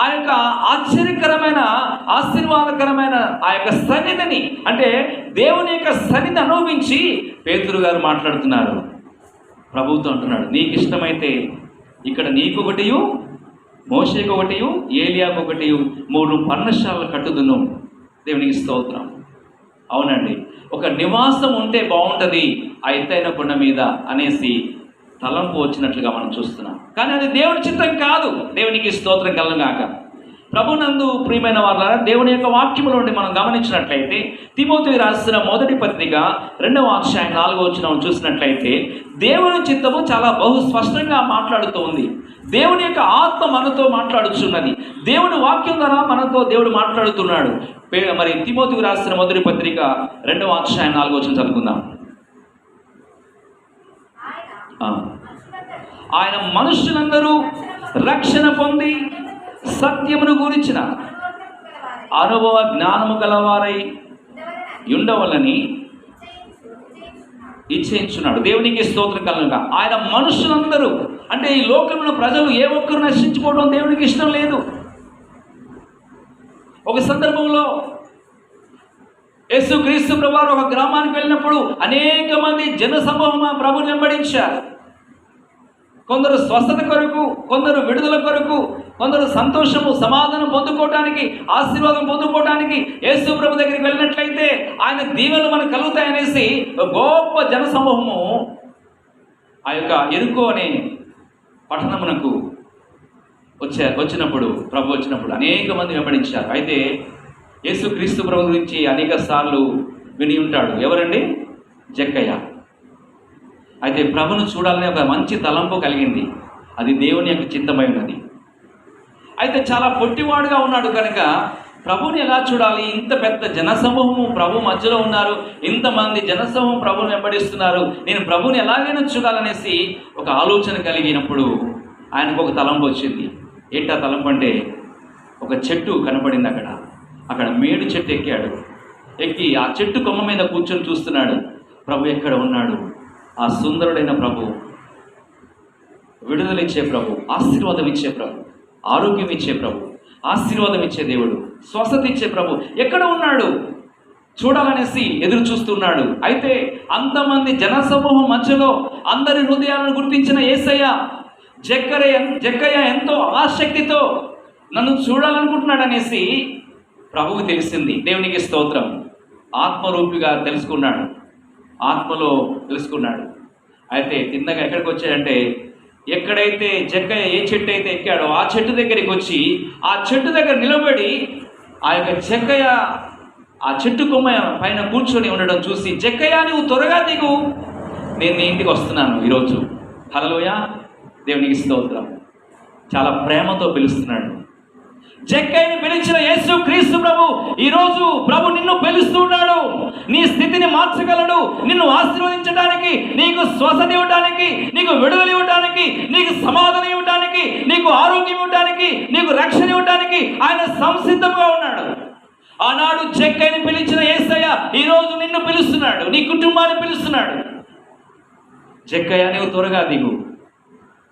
ఆ యొక్క ఆశ్చర్యకరమైన ఆశీర్వాదకరమైన ఆ యొక్క సన్నిధిని, అంటే దేవుని యొక్క సన్నిధి అనుభవించి పేతురు గారు మాట్లాడుతున్నారు. ప్రభువుతో అంటున్నాడు, నీకు ఇష్టమైతే ఇక్కడ నీకు ఒకటియు, మోషేకు ఒకటియు, ఏలియాకు ఒకటియు 3 పర్ణశాలలు కట్టుదును. దేవునికి స్తోత్రం. అవునండి, ఒక నివాసం ఉంటే బాగుంటుంది ఆ ఎత్తైన కొండ మీద అనేసి తలంపు వచ్చినట్లుగా మనం చూస్తున్నాం. కానీ అది దేవుని చిత్తం కాదు. దేవునికి స్తోత్రం కలుగుగాక. ప్రభునందు ప్రియమైన వారులారా, దేవుని యొక్క వాక్యముల నుండి మనం గమనించినట్లయితే తిమోతికి రాసిన మొదటి పత్రిక 2వ అధ్యాయం 4వ వచనం చూసినట్లయితే దేవుని చిత్తము చాలా బహు స్పష్టంగా మాట్లాడుతూ ఉంది. దేవుని యొక్క ఆత్మ మనతో మాట్లాడుతున్నది. దేవుని వాక్యం ద్వారా మనతో దేవుడు మాట్లాడుతున్నాడు. మరి తిమోతికి రాసిన మొదటి పత్రిక 2వ అధ్యాయం 4వ వచనం చదువుకుందాం. ఆయన మనుషులందరూ రక్షణ పొంది సత్యమును గురించిన అనుభవ జ్ఞానము గలవారై ఉండవలని ఇచ్చేయించున్నాడు. దేవునికి స్తోత్రం కలుగుగా. ఆయన మనుషులందరూ అంటే ఈ లోకంలో ప్రజలు ఏ ఒక్కరు నశించుకోవడం దేవునికి ఇష్టం లేదు. ఒక సందర్భంలో యేసు క్రీస్తు ప్రభువారు ఒక గ్రామానికి వెళ్ళినప్పుడు అనేక మంది జన సమూహం ప్రభుని వెంబడించారు. కొందరు స్వస్థత కొరకు, కొందరు విడుదల కొరకు, కొందరు సంతోషము, సమాధానం పొందుకోవడానికి, ఆశీర్వాదం పొందుకోవడానికి యేసు ప్రభు దగ్గరికి వెళ్ళినట్లయితే ఆయన దీవెనలు మనకు కలుగుతాయనేసి గొప్ప జన సమూహము ఆ యొక్క ఎరుకో అనే పట్టణమునకు వచ్చినప్పుడు ప్రభు వచ్చినప్పుడు అనేక మంది వెంబడించారు. అయితే యేసు క్రీస్తు ప్రభు గురించి అనేక సార్లు విని ఉంటాడు. ఎవరండి? జక్కయ్య. అయితే ప్రభును చూడాలనే ఒక మంచి తలంపు కలిగింది. అది దేవుని యొక్క చిత్తమై ఉన్నది. అయితే చాలా పొట్టివాడుగా ఉన్నాడు కనుక ప్రభుని ఎలా చూడాలి? ఇంత పెద్ద జనసమూహము ప్రభు మధ్యలో ఉన్నారు, ఇంతమంది జనసమూహం ప్రభుని వెంబడిస్తున్నారు, నేను ప్రభుని ఎలాగైనా చూడాలనేసి ఒక ఆలోచన కలిగినప్పుడు ఆయనకు ఒక తలంపు వచ్చింది. ఏంటా తలంపు అంటే, ఒక చెట్టు కనపడింది. అక్కడ మేడు చెట్టు ఎక్కి ఆ చెట్టు కొమ్మ మీద కూర్చొని చూస్తున్నాడు. ప్రభు ఎక్కడ ఉన్నాడు? ఆ సుందరుడైన ప్రభు, విడుదల ఇచ్చే ప్రభు, ఆశీర్వాదం ఇచ్చే ప్రభు, ఆరోగ్యం ఇచ్చే ప్రభు, ఆశీర్వాదం ఇచ్చే దేవుడు, స్వస్థత ఇచ్చే ప్రభు ఎక్కడ ఉన్నాడు చూడాలనేసి ఎదురు చూస్తున్నాడు. అయితే అంతమంది జనసమూహం మధ్యలో అందరి హృదయాలను గుర్తించిన యేసయ్య జక్కయ్య ఎంతో ఆసక్తితో నన్ను చూడాలనుకుంటున్నాడు అనేసి ప్రభువు తెలిసింది. దేవునికి స్తోత్రం. ఆత్మరూపిగా తెలుసుకున్నాడు, ఆత్మలో తెలుసుకున్నాడు. అయితే తిన్నగా ఎక్కడికి వచ్చాడంటే, ఎక్కడైతే జక్కయ్య ఏ చెట్టు అయితే ఎక్కాడో ఆ చెట్టు దగ్గరికి వచ్చి ఆ చెట్టు దగ్గర నిలబడి ఆ యొక్క జక్కయ్య ఆ చెట్టు కొమ్మ పైన కూర్చొని ఉండడం చూసి, జక్కయ్య నువ్వు త్వరగా దిగు, నేను నీ ఇంటికి వస్తున్నాను ఈరోజు. హల్లెలూయా, దేవునికి స్తోత్రం. చాలా ప్రేమతో పిలుస్తున్నాడు. జక్కయ్యని పిలిచిన యేసు క్రీస్తు ప్రభు ఈరోజు ప్రభు నిన్ను పిలుస్తున్నాడు. నీ స్థితిని మార్చగలడు. నిన్ను ఆశీర్వదించడానికి, నీకు స్వస్థత ఇవ్వడానికి, నీకు విడుదల ఇవ్వడానికి, నీకు సమాధానం ఇవ్వడానికి, నీకు ఆరోగ్యం ఇవ్వడానికి, నీకు రక్షణ ఇవ్వడానికి ఆయన సంసిద్ధంగా ఉన్నాడు. ఆనాడు జక్కయ్యని పిలిచిన యేసయ్య ఈరోజు నిన్ను పిలుస్తున్నాడు, నీ కుటుంబాన్ని పిలుస్తున్నాడు. జక్కయ్య నువ్వు త్వరగా దిగు,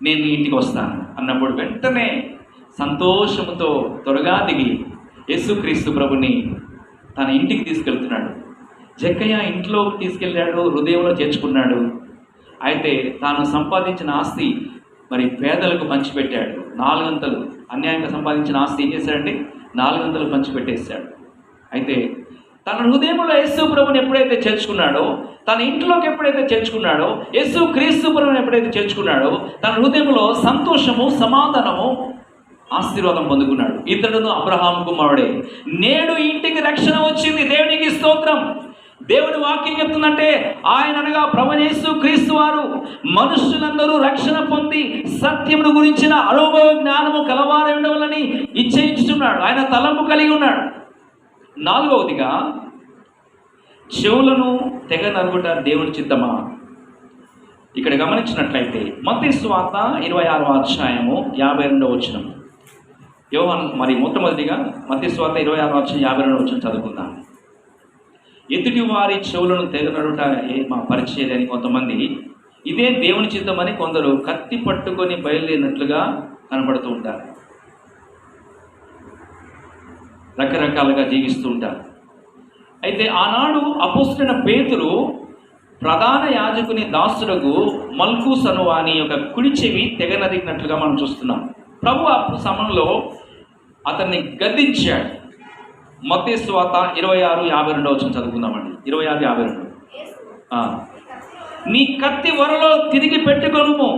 నేను నీ ఇంటికి వస్తాను అన్నప్పుడు వెంటనే సంతోషంతో త్వరగా దిగి యేసుక్రీస్తు ప్రభుని తన ఇంటికి తీసుకెళ్తున్నాడు. జక్కయ్య ఇంట్లో తీసుకెళ్ళాడు, హృదయంలో చేర్చుకున్నాడు. అయితే తాను సంపాదించిన ఆస్తి మరి పేదలకు పంచిపెట్టాడు. 4 అంతలు అన్యాయంగా సంపాదించిన ఆస్తి ఏం చేశాడంటే 4 అంతలు పంచిపెట్టేశాడు. అయితే తన హృదయంలో యేసు ప్రభుని ఎప్పుడైతే చేర్చుకున్నాడో, తన ఇంట్లోకి ఎప్పుడైతే చేర్చుకున్నాడో, యేసు క్రీస్తు ప్రభుని ఎప్పుడైతే చేర్చుకున్నాడో, తన హృదయంలో సంతోషము, సమాధానము, ఆశీర్వాదం పొందుకున్నాడు. ఇతడును అబ్రహాము కుమారుడే. నేడు ఇంటికి రక్షణ వచ్చింది. దేవునికి స్తోత్రం. దేవుని వాక్యం చెప్తుందంటే, ఆయన అనగా ప్రభువైన యేసు క్రీస్తు వారు మనుషులందరూ రక్షణ పొంది సత్యమును గురించిన అనుభవ జ్ఞానము కలవారై ఉండవాలని ఇచ్చేయించుచున్నాడు. ఆలోచించుచున్నాడు, ఆయన తలంపు కలిగి ఉన్నాడు. 4వదిగా చెవులను తెగ నరుగుట దేవుని చిత్తమా? ఇక్కడ గమనించినట్లయితే మత్తయి సువార్త 26వ అధ్యాయము 52వ వచనం. యోహాను మరి మొట్టమొదటిగా మత్తయి సువార్త 26వ అధ్యాయం 52వ వచనం చదువుకుందాం. ఎదుటి వారి చెవులను తెగ నరుట మా పరిచర్య అని కొంతమంది, ఇదే దేవుని చిత్తమని కొందరు కత్తి పట్టుకొని బయలుదేరినట్లుగా కనపడుతూ ఉంటారు. రకరకాలుగా జీవిస్తూ ఉంటారు. అయితే ఆనాడు అపోస్తలుడైన పేతురు ప్రధాన యాజకుని దాసులకు మల్కూసను వాని యొక్క కుడి చెవి తెగ నరిగినట్లుగా మనం చూస్తున్నాం. ప్రభు ఆ సమయంలో అతన్ని గద్దించాడు. మత్తయి సువార్త 26:52 వచనం చదువుకుందామండి. 26:52. నీ కత్తి వరలో తిరిగి పెట్టుకొనుము,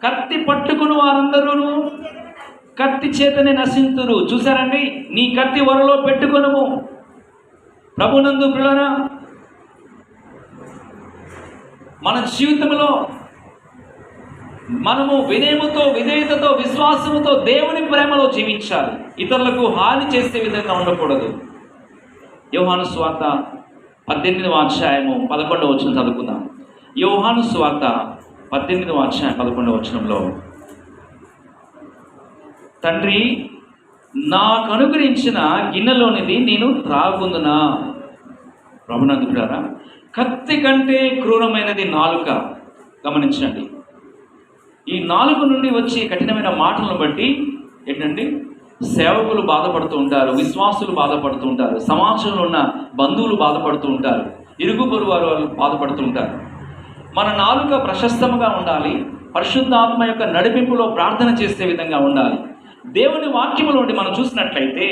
కత్తి పట్టుకుని వారందరూ కత్తి చేతనే నశింతురు. చూసారండి, నీ కత్తి వరలో పెట్టుకొనుము. ప్రభునందు ప్రియులారా, మన జీవితంలో మనము వినయముతో, విధేయతతో, విశ్వాసముతో దేవుని ప్రేమలో జీవించాలి. ఇతరులకు హాని చేసే విధంగా ఉండకూడదు. యోహాను సువార్త 18వ అధ్యాయము 11వ వచనం చదువుకుందాం. యోహాను సువార్త 18వ అధ్యాయం 11వ వచనంలో, తండ్రి నాకు అనుగ్రహించిన గిన్నెలోనిది నేను త్రాగుకుందునా? ప్రభునందుకుడారా, కత్తి కంటే క్రూరమైనది నాలుక. గమనించండి, ఈ నాలుక నుండి వచ్చే కఠినమైన మాటలను బట్టి ఏంటంటే సేవకులు బాధపడుతూ ఉంటారు, విశ్వాసులు బాధపడుతూ ఉంటారు, సమాజంలో ఉన్న బంధువులు బాధపడుతూ ఉంటారు, ఇరుగు పొరుగు వారు బాధపడుతూ ఉంటారు. మన నాలుక ప్రశస్తముగా ఉండాలి. పరిశుద్ధాత్మ యొక్క నడిపింపులో ప్రార్థన చేసే విధంగా ఉండాలి. దేవుని వాక్యములో నుండి మనం చూసినట్లయితే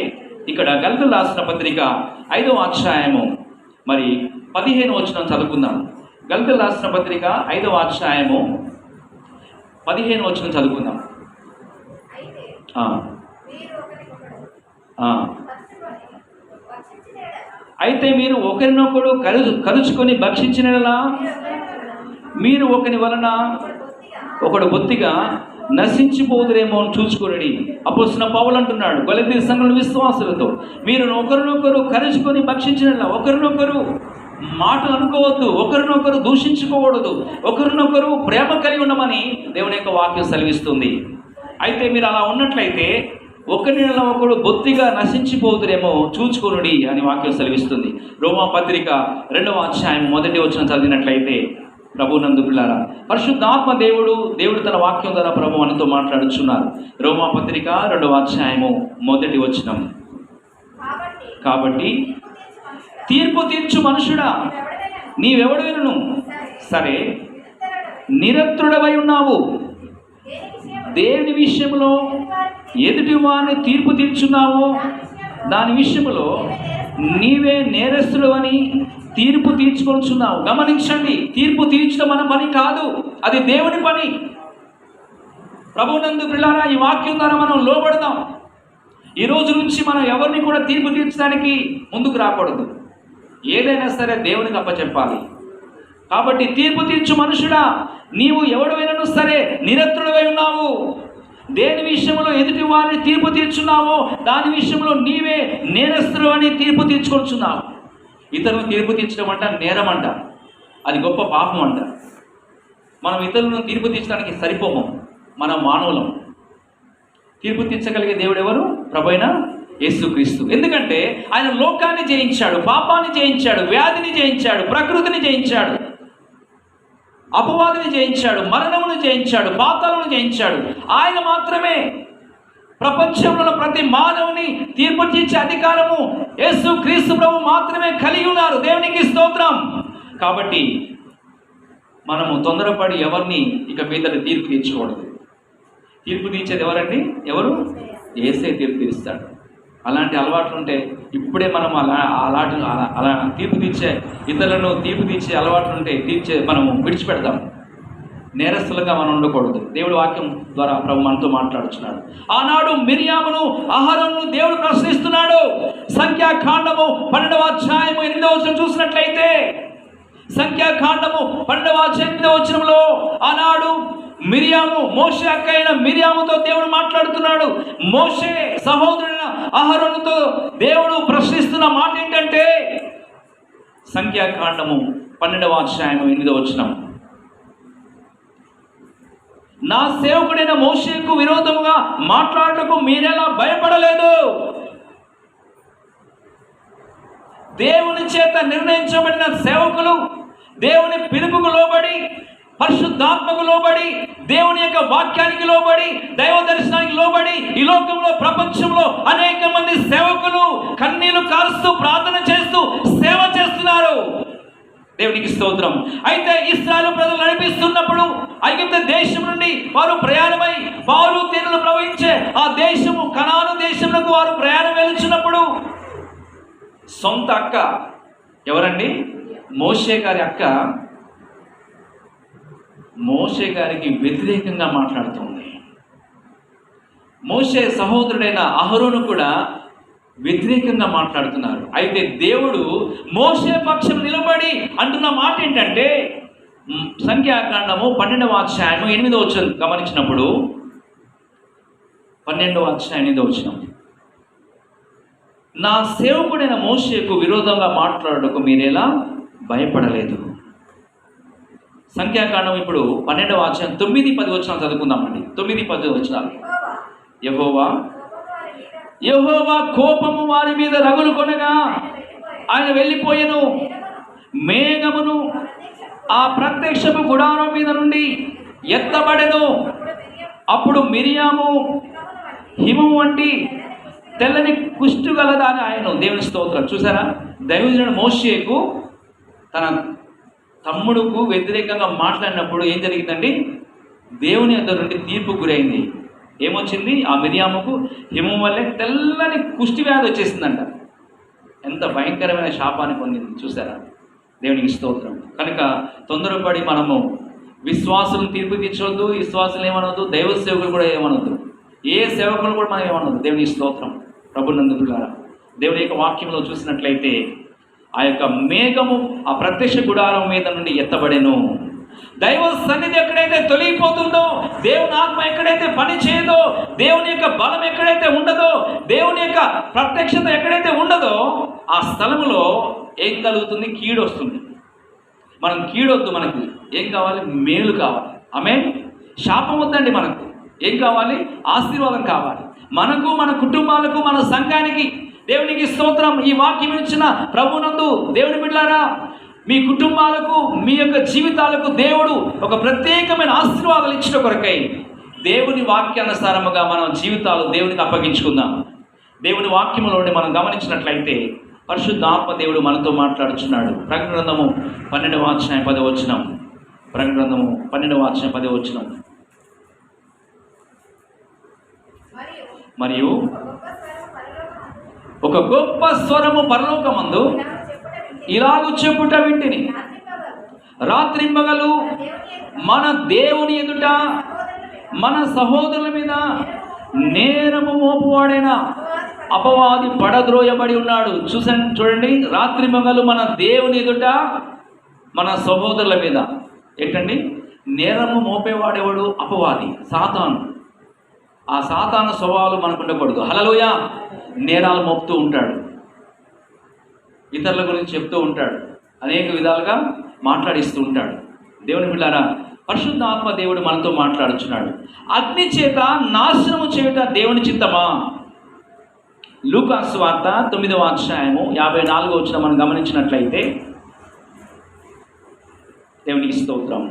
ఇక్కడ గలతీయులకు రాసిన పత్రిక 5వ అధ్యాయము మరి 15వ వచనం చదువుకుందాం. గలతీయులకు రాసిన పత్రిక 5వ అధ్యాయము 15వ వచనం చదువుకుందాం. అయితే మీరు ఒకరినొకడు కలుచుకొని భక్షించినలా మీరు ఒకని వలన ఒకడు బొత్తిగా నశించిపోదురేమో అని చూచుకోరడి. అపోస్తలుడైన పౌలు అంటున్నాడు గలతీ సంఘంలో విశ్వాసులతో, మీరు ఒకరినొకరు కలుచుకొని భక్షించినలా, ఒకరినొకరు మాటలు అనుకోవద్దు, ఒకరినొకరు దూషించుకోకూడదు, ఒకరినొకరు ప్రేమ కలిగి ఉండమని దేవుని యొక్క వాక్యం సెలవిస్తుంది. అయితే మీరు అలా ఉన్నట్లయితే ఒకరినలా ఒకడు బొత్తిగా నశించిపోదురేమో చూచుకొనుడి అని వాక్యం సెలవిస్తుంది. రోమా పత్రిక 2వ అధ్యాయం 1వ వచనం చదివినట్లయితే, ప్రభునందు పిల్లారా, పరిశుద్ధాత్మ దేవుడు తన వాక్యం ద్వారా ప్రభు మనతో మాట్లాడుచున్నారు. రోమా పత్రిక 2వ అధ్యాయము 1వ వచనం, కాబట్టి తీర్పు తీర్చు మనుషుడా నీవెవడవిను సరే నిరత్రుడవై ఉన్నావు, దేని విషయంలో ఎదుటి వారిని తీర్పు తీర్చున్నావో దాని విషయంలో నీవే నేరస్తుడు అని తీర్పు తీర్చుకొచ్చున్నావు. గమనించండి, తీర్పు తీర్చడం మన పని కాదు, అది దేవుని పని. ప్రభునందు ప్రియులారా, ఈ వాక్యం ద్వారా మనం లోబడదాం. ఈ రోజు నుంచి మనం ఎవరిని కూడా తీర్పు తీర్చడానికి ముందుకు రాకూడదు. ఏదైనా సరే దేవునికి అప్పచెప్పాలి. కాబట్టి తీర్పు తీర్చు మనుషుడా నీవు ఎవడైనా సరే నిరత్రుడవై ఉన్నావు, దేని విషయంలో ఎదుటి వారిని తీర్పు తీర్చున్నావో దాని విషయంలో నీవే నేరస్తుడు అని తీర్పు తీర్చుకొచ్చున్నావు. ఇతరులను తీర్పు తీర్చడం అంట నేరం అంట, అది గొప్ప పాపం అంట. మనం ఇతరులను తీర్పు తీర్చడానికి సరిపోము, మనం మానవులం. తీర్పు తీర్చగలిగే దేవుడు ఎవరు? ప్రభువైన యేసుక్రీస్తు. ఎందుకంటే ఆయన లోకాన్ని జయించాడు, పాపాన్ని జయించాడు, వ్యాధిని జయించాడు, ప్రకృతిని జయించాడు, అపవాదిని జయించాడు, మరణమును జయించాడు, పాతాలను జయించాడు. ఆయన మాత్రమే ప్రపంచంలో ప్రతి మానవుని తీర్పు తీర్చే అధికారము యేసుక్రీస్తు ప్రభు మాత్రమే కలిగి ఉన్నారు. దేవునికి స్తోత్రం. కాబట్టి మనము తొందరపడి ఎవరిని ఇక మీద తీర్పు తీర్చకూడదు. తీర్పు తీర్చేది ఎవరండి? ఎవరు? యేసే తీర్పు తీరుస్తాడు. అలాంటి అలవాట్లు ఉంటే ఇప్పుడే మనం అలా తీర్పు తీర్చే, ఇతరులను తీర్పు తీర్చే అలవాట్లు ఉంటే మనము విడిచిపెడతాం. నేరస్తులుగా మనం ఉండకూడదు. దేవుడి వాక్యం ద్వారా ప్రభు మనతో మాట్లాడుచున్నాడు. ఆనాడు మిరియామును అహరోనును దేవుడు ప్రశ్నిస్తున్నాడు. సంఖ్యాకాండము 12వ అధ్యాయము 8వ వచనం చూసినట్లయితే, సంఖ్యాకాండము 12వ అధ్యాయం 8వ వచనంలో ఆనాడు మోషే అక్క అయిన మిరియాముతో దేవుడు మాట్లాడుతున్నాడు. మోషే సహోదరుడైన అహరోనుతో దేవుడు ప్రశ్నిస్తున్న మాట ఏంటంటే, సంఖ్యాకాండము 12వ అధ్యాయం 8వ వచనం, నా సేవకుడైన మోషేకు విరోధముగా మాట్లాడటకు మీరెలా భయపడలేదు? దేవుని చేత నిర్ణయించబడిన సేవకులు దేవుని పిలుపుకు లోబడి, పరిశుద్ధాత్మకు లోబడి, దేవుని యొక్క వాక్యానికి లోబడి, దైవ దర్శనానికి లోబడి ఈ లోకంలో ప్రపంచంలో అనేక మంది సేవకులు కన్నీళ్లు కారుస్తూ ప్రార్థన చేస్తూ సేవ చేస్తున్నారు. దేవునికి స్తోత్రం. అయితే ఇశ్రాయేలు ప్రజలు నడిపిస్తున్నప్పుడు ఐగుప్తు దేశం నుండి వారు ప్రయాణమై పాలు తేనెలు ప్రవహించే ఆ దేశము కనాను దేశంలోకి వారు ప్రయాణం వెళ్తున్నప్పుడు సొంత అక్క ఎవరండి? మోషే గారి అక్క మోషే గారికి వ్యతిరేకంగా మాట్లాడుతుంది. మోషే సహోదరుడైన అహరోను కూడా వ్యతిరేకంగా మాట్లాడుతున్నారు. అయితే దేవుడు మోషే పక్షం నిలబడి అంటున్న మాట ఏంటంటే, సంఖ్యాకాండము 12వ అధ్యాయం 8వ వచనం గమనించినప్పుడు, 12వ అధ్యాయం 8వ వచనం, నా సేవకుడైన మోషేకు విరోధంగా మాట్లాడటకు మీరేలా భయపడలేదు. సంఖ్యాకాండం ఇప్పుడు 12వ అధ్యాయం 9-10 వచనాలు చదువుకుందామండి. 9-10 వచనాలు. యెహోవా కోపము వారి మీద రగులు కొనగా ఆయన వెళ్ళిపోయెను. మేఘమును ఆ ప్రత్యక్షపు గుడారం మీద నుండి ఎత్తబడెను. అప్పుడు మిరియాము హిమము వంటి తెల్లని కుష్టు గలదాని ఆయన. దేవుని స్తోత్రం. చూసారా, దైవజనుడు మోషేకు తన తమ్ముడుకు వ్యతిరేకంగా మాట్లాడినప్పుడు ఏం జరిగిందండి? దేవుని యొద్ద నుండి తీర్పు గురైంది. ఏమొచ్చింది? ఆ మిరియాముకు హిమం వల్లే తెల్లని కుష్టి వ్యాధి వచ్చేసిందంట. ఎంత భయంకరమైన శాపాన్ని పొందింది చూసారా. దేవునికి స్తోత్రం. కనుక తొందరపడి మనము విశ్వాసులను తీర్పు తీర్చవద్దు, విశ్వాసులు ఏమనవద్దు, దైవ సేవకులు కూడా ఏమనవద్దు, ఏ సేవకులు కూడా మనం ఏమనవద్దు. దేవునికి స్తోత్రం. ప్రభునందుకులారా, దేవుని యొక్క వాక్యంలో చూసినట్లయితే ఆ యొక్క మేఘము ఆ ప్రత్యక్ష గుడారం మీద నుండి ఎత్తబడెను. దైవ సన్నిధి ఎక్కడైతే తొలగిపోతుందో, దేవుని ఆత్మ ఎక్కడైతే పని చేయదో, దేవుని యొక్క బలం ఎక్కడైతే ఉండదో, దేవుని యొక్క ప్రత్యక్షత ఎక్కడైతే ఉండదో, ఆ స్థలంలో ఏం కలుగుతుంది? కీడు వస్తుంది. మనం కీడొద్దు, మనకు ఏం కావాలి? మేలు కావాలి. ఆమేన్. శాపం వద్దండి, మనకు ఏం కావాలి? ఆశీర్వాదం కావాలి. మనకు, మన కుటుంబాలకు, మన సంఘానికి. దేవునికి స్తోత్రం. ఈ వాక్యం ఇచ్చిన ప్రభునందు దేవుని బిడ్డలారా, మీ కుటుంబాలకు, మీ యొక్క జీవితాలకు దేవుడు ఒక ప్రత్యేకమైన ఆశీర్వాదాలు ఇచ్చిన కొరకై దేవుని వాక్యానుసారముగా మనం జీవితాలు దేవునికి అప్పగించుకుందాం. దేవుని వాక్యములోని మనం గమనించినట్లయితే పరిశుద్ధ ఆత్మ దేవుడు మనతో మాట్లాడుచున్నాడు. ప్రకటన గ్రంథము 12వ అధ్యాయం 10వ వచనం. ప్రకటన గ్రంథము 12వ అధ్యాయం 10వ వచనం. మరియు ఒక గొప్ప స్వరము పరలోకమందు ఇలాగు చెప్పుట వింటిని, రాత్రింబగలు మన దేవుని ఎదుట మన సహోదరుల మీద నేరము మోపువాడైన అపవాది పడద్రోయబడి ఉన్నాడు. చూడండి, రాత్రింబగలు మన దేవుని ఎదుట మన సహోదరుల మీద ఏంటండి నేరము మోపేవాడేవాడు? అపవాది, సాతాను. ఆ సాతాను స్వభావాలు మనకు ఉండకూడదు. హల్లెలూయా. నేరాలు మోపుతూ ఉంటాడు, ఇతరుల గురించి చెప్తూ ఉంటాడు, అనేక విధాలుగా మాట్లాడిస్తూ ఉంటాడు. దేవుని బిడ్డలారా, పరిశుద్ధ ఆత్మ దేవుడు మనతో మాట్లాడుచున్నాడు. అగ్ని చేత నాశనము చేయుట దేవుని చిత్తమా? లూకా సువార్త 9వ అధ్యాయము 54వ వచనం మనం గమనించినట్లయితే, దేవునికి స్తోత్రం.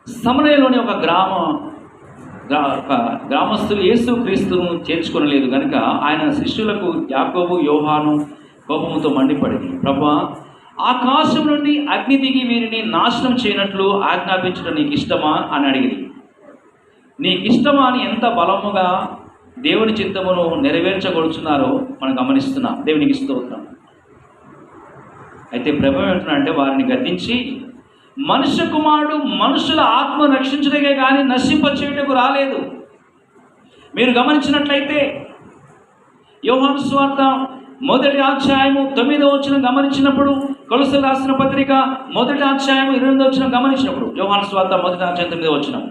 సమరయలోని ఒక గ్రామస్తులు యేసు క్రీస్తును చేర్చుకొనలేదు కనుక ఆయన శిష్యులకు యాకోబు, యోహాను కోపముతో మండిపడింది. ప్రభువా, ఆకాశం నుండి అగ్ని దిగి వీరిని నాశనం చేయనట్లు ఆజ్ఞాపించడం నీకు ఇష్టమా అని అడిగింది. నీకు ఇష్టమా అని ఎంత బలముగా దేవుని చిత్తమును నెరవేర్చగొడుచున్నారో మనం గమనిస్తున్నాం. దేవునికి స్తోత్రం. అయితే ప్రభు ఏమంటున్నాడంటే, వారిని గద్దించి, మనుష్య కుమారుడు మనుషుల ఆత్మ రక్షించడమే కానీ నశింపచేయుటకు రాలేదు. మీరు గమనించినట్లయితే యోహాను సువార్త 1వ అధ్యాయము 9వ వచనం గమనించినప్పుడు, కొలొస్సీయులకు రాసిన పత్రిక 1వ అధ్యాయం 28వ వచనం గమనించినప్పుడు, యోహాను సువార్త 1వ అధ్యాయం 9వ వచనం,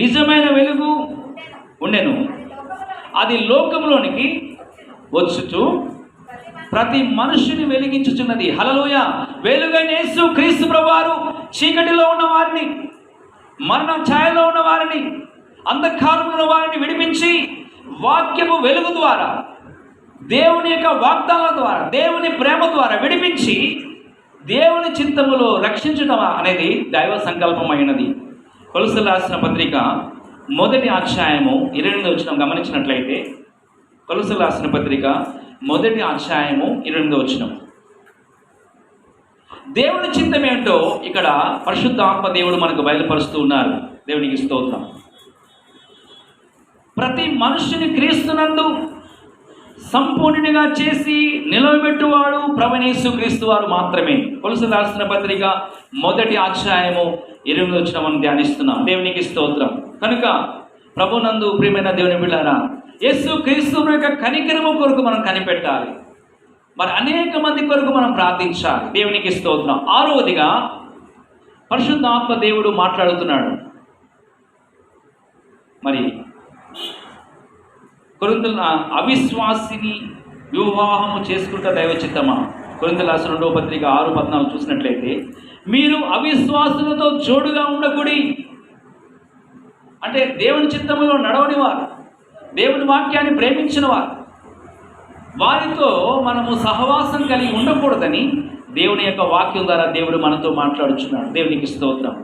నిజమైన వెలుగు ఉండెను, అది లోకంలోనికి వచ్చుచు ప్రతి మనుషుని వెలిగించుచున్నది. హల్లెలూయ. వెలుగైన యేసు క్రీస్తు ప్రభువారు చీకటిలో ఉన్న వారిని, మరణ ఛాయలో ఉన్న వారిని, అంధకారంలో ఉన్న వారిని విడిపించి వాక్యము వెలుగు ద్వారా, దేవుని యొక్క వాగ్దానాల ద్వారా, దేవుని ప్రేమ ద్వారా విడిపించి దేవుని చిత్తములో రక్షించడం అనేది దైవ సంకల్పమైనది. కొలొస్సీయులకు రాసిన పత్రిక 1వ అధ్యాయము 28వ వచనం గమనించినట్లయితే, కొలొస్సీయులకు రాసిన పత్రిక 1వ అధ్యాయము 28వ వచనం, దేవుని చిత్తం ఏంటో ఇక్కడ పరిశుద్ధాత్మ దేవుడు మనకు బయలుపరుస్తూ ఉన్నారు. దేవునికి స్తోత్రం. ప్రతి మనుషుని క్రీస్తునందు సంపూర్ణునిగా చేసి నిలవబెట్టువాడు ప్రభువైన యేసు క్రీస్తు వారు మాత్రమే. కొలొస్సీయులకు రాసిన పత్రిక 1వ అధ్యాయము 28వ వచనం మనం ధ్యానిస్తున్నాం. దేవునికి స్తోత్రం. కనుక ప్రభునందు ప్రియమైన దేవుని బిడ్డలారా, యేసు క్రీస్తు యొక్క కనికరము కొరకు మనం కనిపెట్టాలి. మరి అనేక మంది కొరకు మనం ప్రార్థించాలి. దేవునికి స్తోత్రం. 6వదిగా పరిశుద్ధాత్మ దేవుడు మాట్లాడుతున్నాడు. మరి కొరింథీయుల అవిశ్వాసిని వివాహము చేసుకుంటే దైవ చిత్తమా? కొరింథీయులకు రాసిన 2వ పత్రిక 6:14 చూసినట్లయితే, మీరు అవిశ్వాసులతో జోడుగా ఉండకూడి, అంటే దేవుని చిత్తములో నడవని వారు, దేవుని వాక్యాన్ని ప్రేమించిన వారు, వారితో మనము సహవాసం కలిగి ఉండకూడదని దేవుని యొక్క వాక్యం ద్వారా దేవుడు మనతో మాట్లాడుచున్నాడు. దేవునికి స్తోత్రం.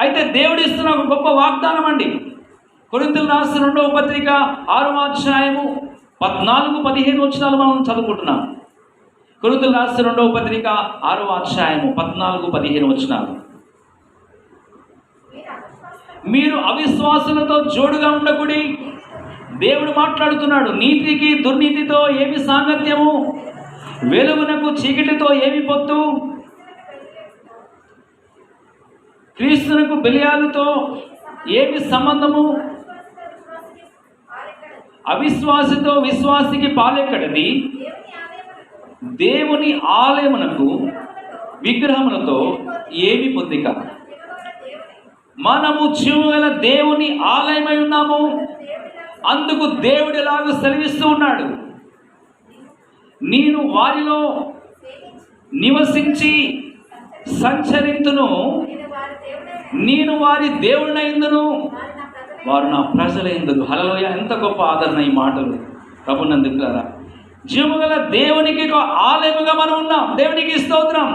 అయితే దేవుడు ఇస్తున్న ఒక గొప్ప వాగ్దానం అండి. కొరింథీయులకు రాసిన 2వ పత్రిక 6వ అధ్యాయము 14-15 వచనాలు మనం చదువుకుంటున్నాం. కొరింథీయులకు రాసిన 2వ పత్రిక 6వ అధ్యాయము 14-15 వచనాలు. మీరు అవిశ్వాసులతో జోడుగా ఉండకూడి, దేవుడు మాట్లాడుతున్నాడు. నీతికి దుర్నీతితో ఏమి సాంగత్యము, వెలుగునకు చీకటితో ఏమి పొత్తు, క్రీస్తునకు బెలియాలతో ఏమి సంబంధము, అవిశ్వాసితో విశ్వాసికి పాలెక్కడది, దేవుని ఆలయమునకు విగ్రహములతో ఏమి పొందిక. మనము జీవగల దేవుని ఆలయమై ఉన్నాము. అందుకు దేవుడు ఎలాగో సెలవిస్తూ ఉన్నాడు, నేను వారిలో నివసించి సంచరింతును, నేను వారి దేవుడినైందును, వారు నా ప్రజలైందును. హల్లెలూయ. ఎంత గొప్ప ఆదరణ ఈ మాటలు ప్రభునందుకులారా. జీవగల దేవునికి ఒక ఆలయముగా మనం ఉన్నాం. దేవునికి స్తోత్రం.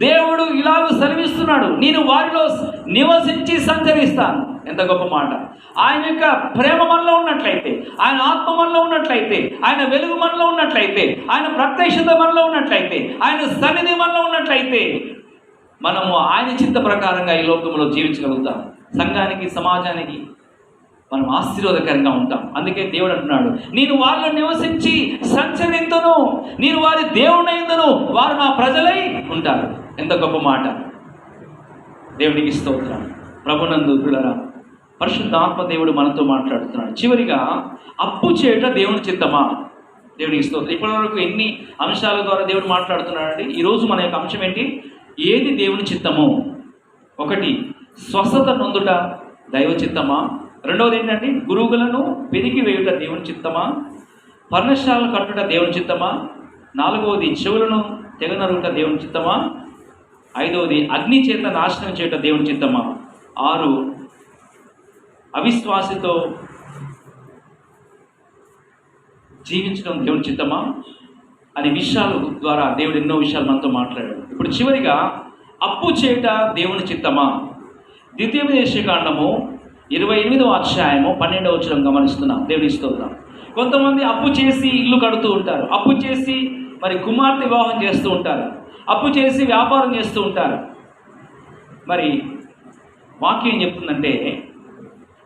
దేవుడు ఇలాగ సెలవిస్తున్నాడు, నేను వారిలో నివసించి సంచరిస్తాను. ఎంత గొప్ప మాట. ఆయన యొక్క ప్రేమ మనలో ఉన్నట్లయితే, ఆయన ఆత్మ మనలో ఉన్నట్లయితే, ఆయన వెలుగు మనలో ఉన్నట్లయితే, ఆయన ప్రత్యక్షత మనలో ఉన్నట్లయితే, ఆయన సన్నిధి మనలో ఉన్నట్లయితే, మనము ఆయన చిత్త ప్రకారంగా ఈ లోకంలో జీవించగలుగుతాం. సంఘానికి, సమాజానికి మనం ఆశీర్వాదకరంగా ఉంటాం. అందుకే దేవుడు అంటున్నాడు, నేను వారిలో నివసించి సంచరింతును, నేను వారి దేవుడైందును, వారు నా ప్రజలై ఉంటారు. ఎంత గొప్ప మాట. దేవునికి స్తోత్రం. ప్రభునందు పిల్లరా, పరిశుద్ధాత్మ దేవుడు మనతో మాట్లాడుతున్నాడు. చివరిగా, అప్పు చేయట దేవుని చిత్తమా? దేవునికి స్తోత్రం. ఇప్పటి వరకు ఎన్ని అంశాల ద్వారా దేవుడు మాట్లాడుతున్నాడండి. ఈరోజు మన యొక్క అంశం ఏంటి? ఏది దేవుని చిత్తము? 1, స్వస్థత నొందుట దైవ చిత్తమా? 2వది ఏంటంటే, గురువులను పెరిగి వేయుట దేవుని చిత్తమా? పర్ణశాలను కట్టుట దేవుని చిత్తమా? 4వది, చెవులను తెగనరుట దేవుని చిత్తమా? 5వది, అగ్ని చేత నాశనం చేయట దేవుని చిత్తమా? 6, అవిశ్వాసితో జీవించడం దేవుని చిత్తమా? అనే విషయాల ద్వారా దేవుడు ఎన్నో విషయాలు మనతో మాట్లాడాడు. ఇప్పుడు చివరిగా, అప్పు చేయట దేవుని చిత్తమా? ద్వితీయోపదేశకాండము 28వ అధ్యాయము 12వ వచనం గమనిస్తున్నాం. దేవుని స్తోత్రం. కొంతమంది అప్పు చేసి ఇల్లు కడుతూ ఉంటారు, అప్పు చేసి మరి కుమార్తె వివాహం చేస్తూ ఉంటారు, అప్పు చేసి వ్యాపారం చేస్తూ ఉంటారు. మరి వాక్యం ఏం చెప్తుందంటే,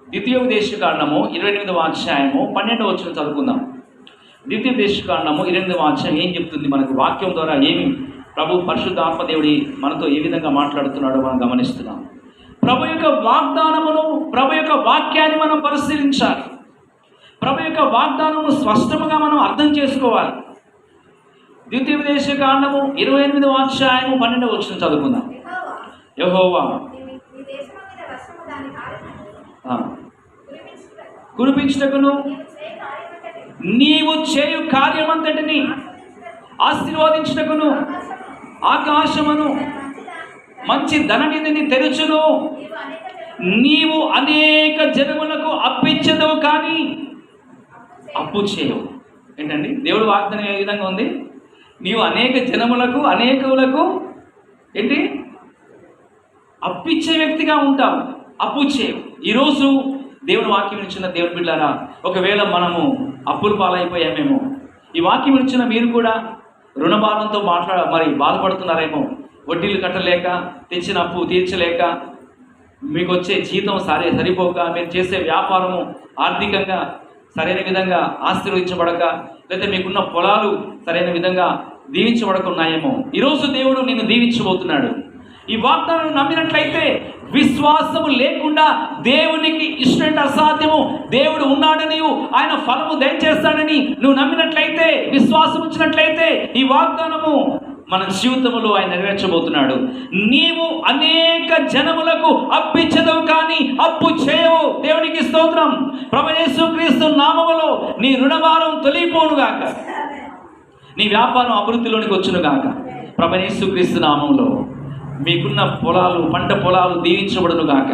ద్వితీయోపదేశకాండము 28వ అధ్యాయము 12వ వచనం చదువుకుందాం. ద్వితీయోపదేశకాండము 28వ అధ్యాయం ఏం చెప్తుంది మనకు? వాక్యం ద్వారా ఏమి ప్రభు పరిశుద్ధ ఆత్మదేవుడి మనతో ఏ విధంగా మాట్లాడుతున్నాడో మనం గమనిస్తున్నాం. ప్రభు యొక్క వాగ్దానమును, ప్రభు యొక్క వాక్యాన్ని మనం పరిశీలించాలి. ప్రభు యొక్క వాగ్దానమును స్పష్టంగా మనం అర్థం చేసుకోవాలి. ద్వితీయోపదేశ కాండము 28వ అధ్యాయము 12వ వచనం చదువుకుందాం. యెహోవా కురిపించుటకును నీవు చేయు కార్యమంతటిని ఆశీర్వదించుటకును ఆకాశమును మంచి ధననిధిని తెరుచును. నీవు అనేక జనములకు అప్పించదవు కానీ అప్పు చేయవు. ఏంటండి దేవుడు వాగ్దానం ఏ విధంగా ఉంది? నీవు అనేక జనములకు అనేకులకు ఏంటి అప్పిచ్చే వ్యక్తిగా ఉంటావు, అప్పు చేయవు. ఈరోజు దేవుని వాక్యం ఇచ్చిన దేవుని బిడ్డారా, ఒకవేళ మనము అప్పుల పాలైపోయామేమో, ఈ వాక్యం ఇచ్చిన మీరు కూడా రుణభారంతో మరి బాధపడుతున్నారేమో, వడ్డీలు కట్టలేక, తెచ్చిన అప్పు తీర్చలేక, మీకు వచ్చే జీతం సరిపోక, మీరు చేసే వ్యాపారము ఆర్థికంగా సరైన విధంగా ఆశీర్వదించబడక, లేదా మీకున్న పొలాలు సరైన విధంగా దీవించబడక ఉన్నాయేమో, ఈరోజు దేవుడు నిన్ను దీవించబోతున్నాడు. ఈ వాగ్దానం నమ్మినట్లయితే, విశ్వాసము లేకుండా దేవునికి ఇష్టం అసాధ్యము, దేవుడు ఉన్నాడని, ఆయన ఫలము దయచేస్తాడని నువ్వు నమ్మినట్లయితే, విశ్వాసం ఉంచినట్లయితే, ఈ వాగ్దానము మన జీవితంలో ఆయన నెరవేర్చబోతున్నాడు. నీవు అనేక జనములకు అప్పించదవు కానీ అప్పు చేయవు. దేవునికి స్తోత్రం. ప్రభువు యేసుక్రీస్తు నామములో నీ రుణభారం తొలగిపోనుగాక, నీ వ్యాపారం అభివృద్ధిలోనికి వచ్చునుగాక. ప్రభువు యేసుక్రీస్తు నామములో మీకున్న పొలాలు, పంట పొలాలు దీవించబడును గాక.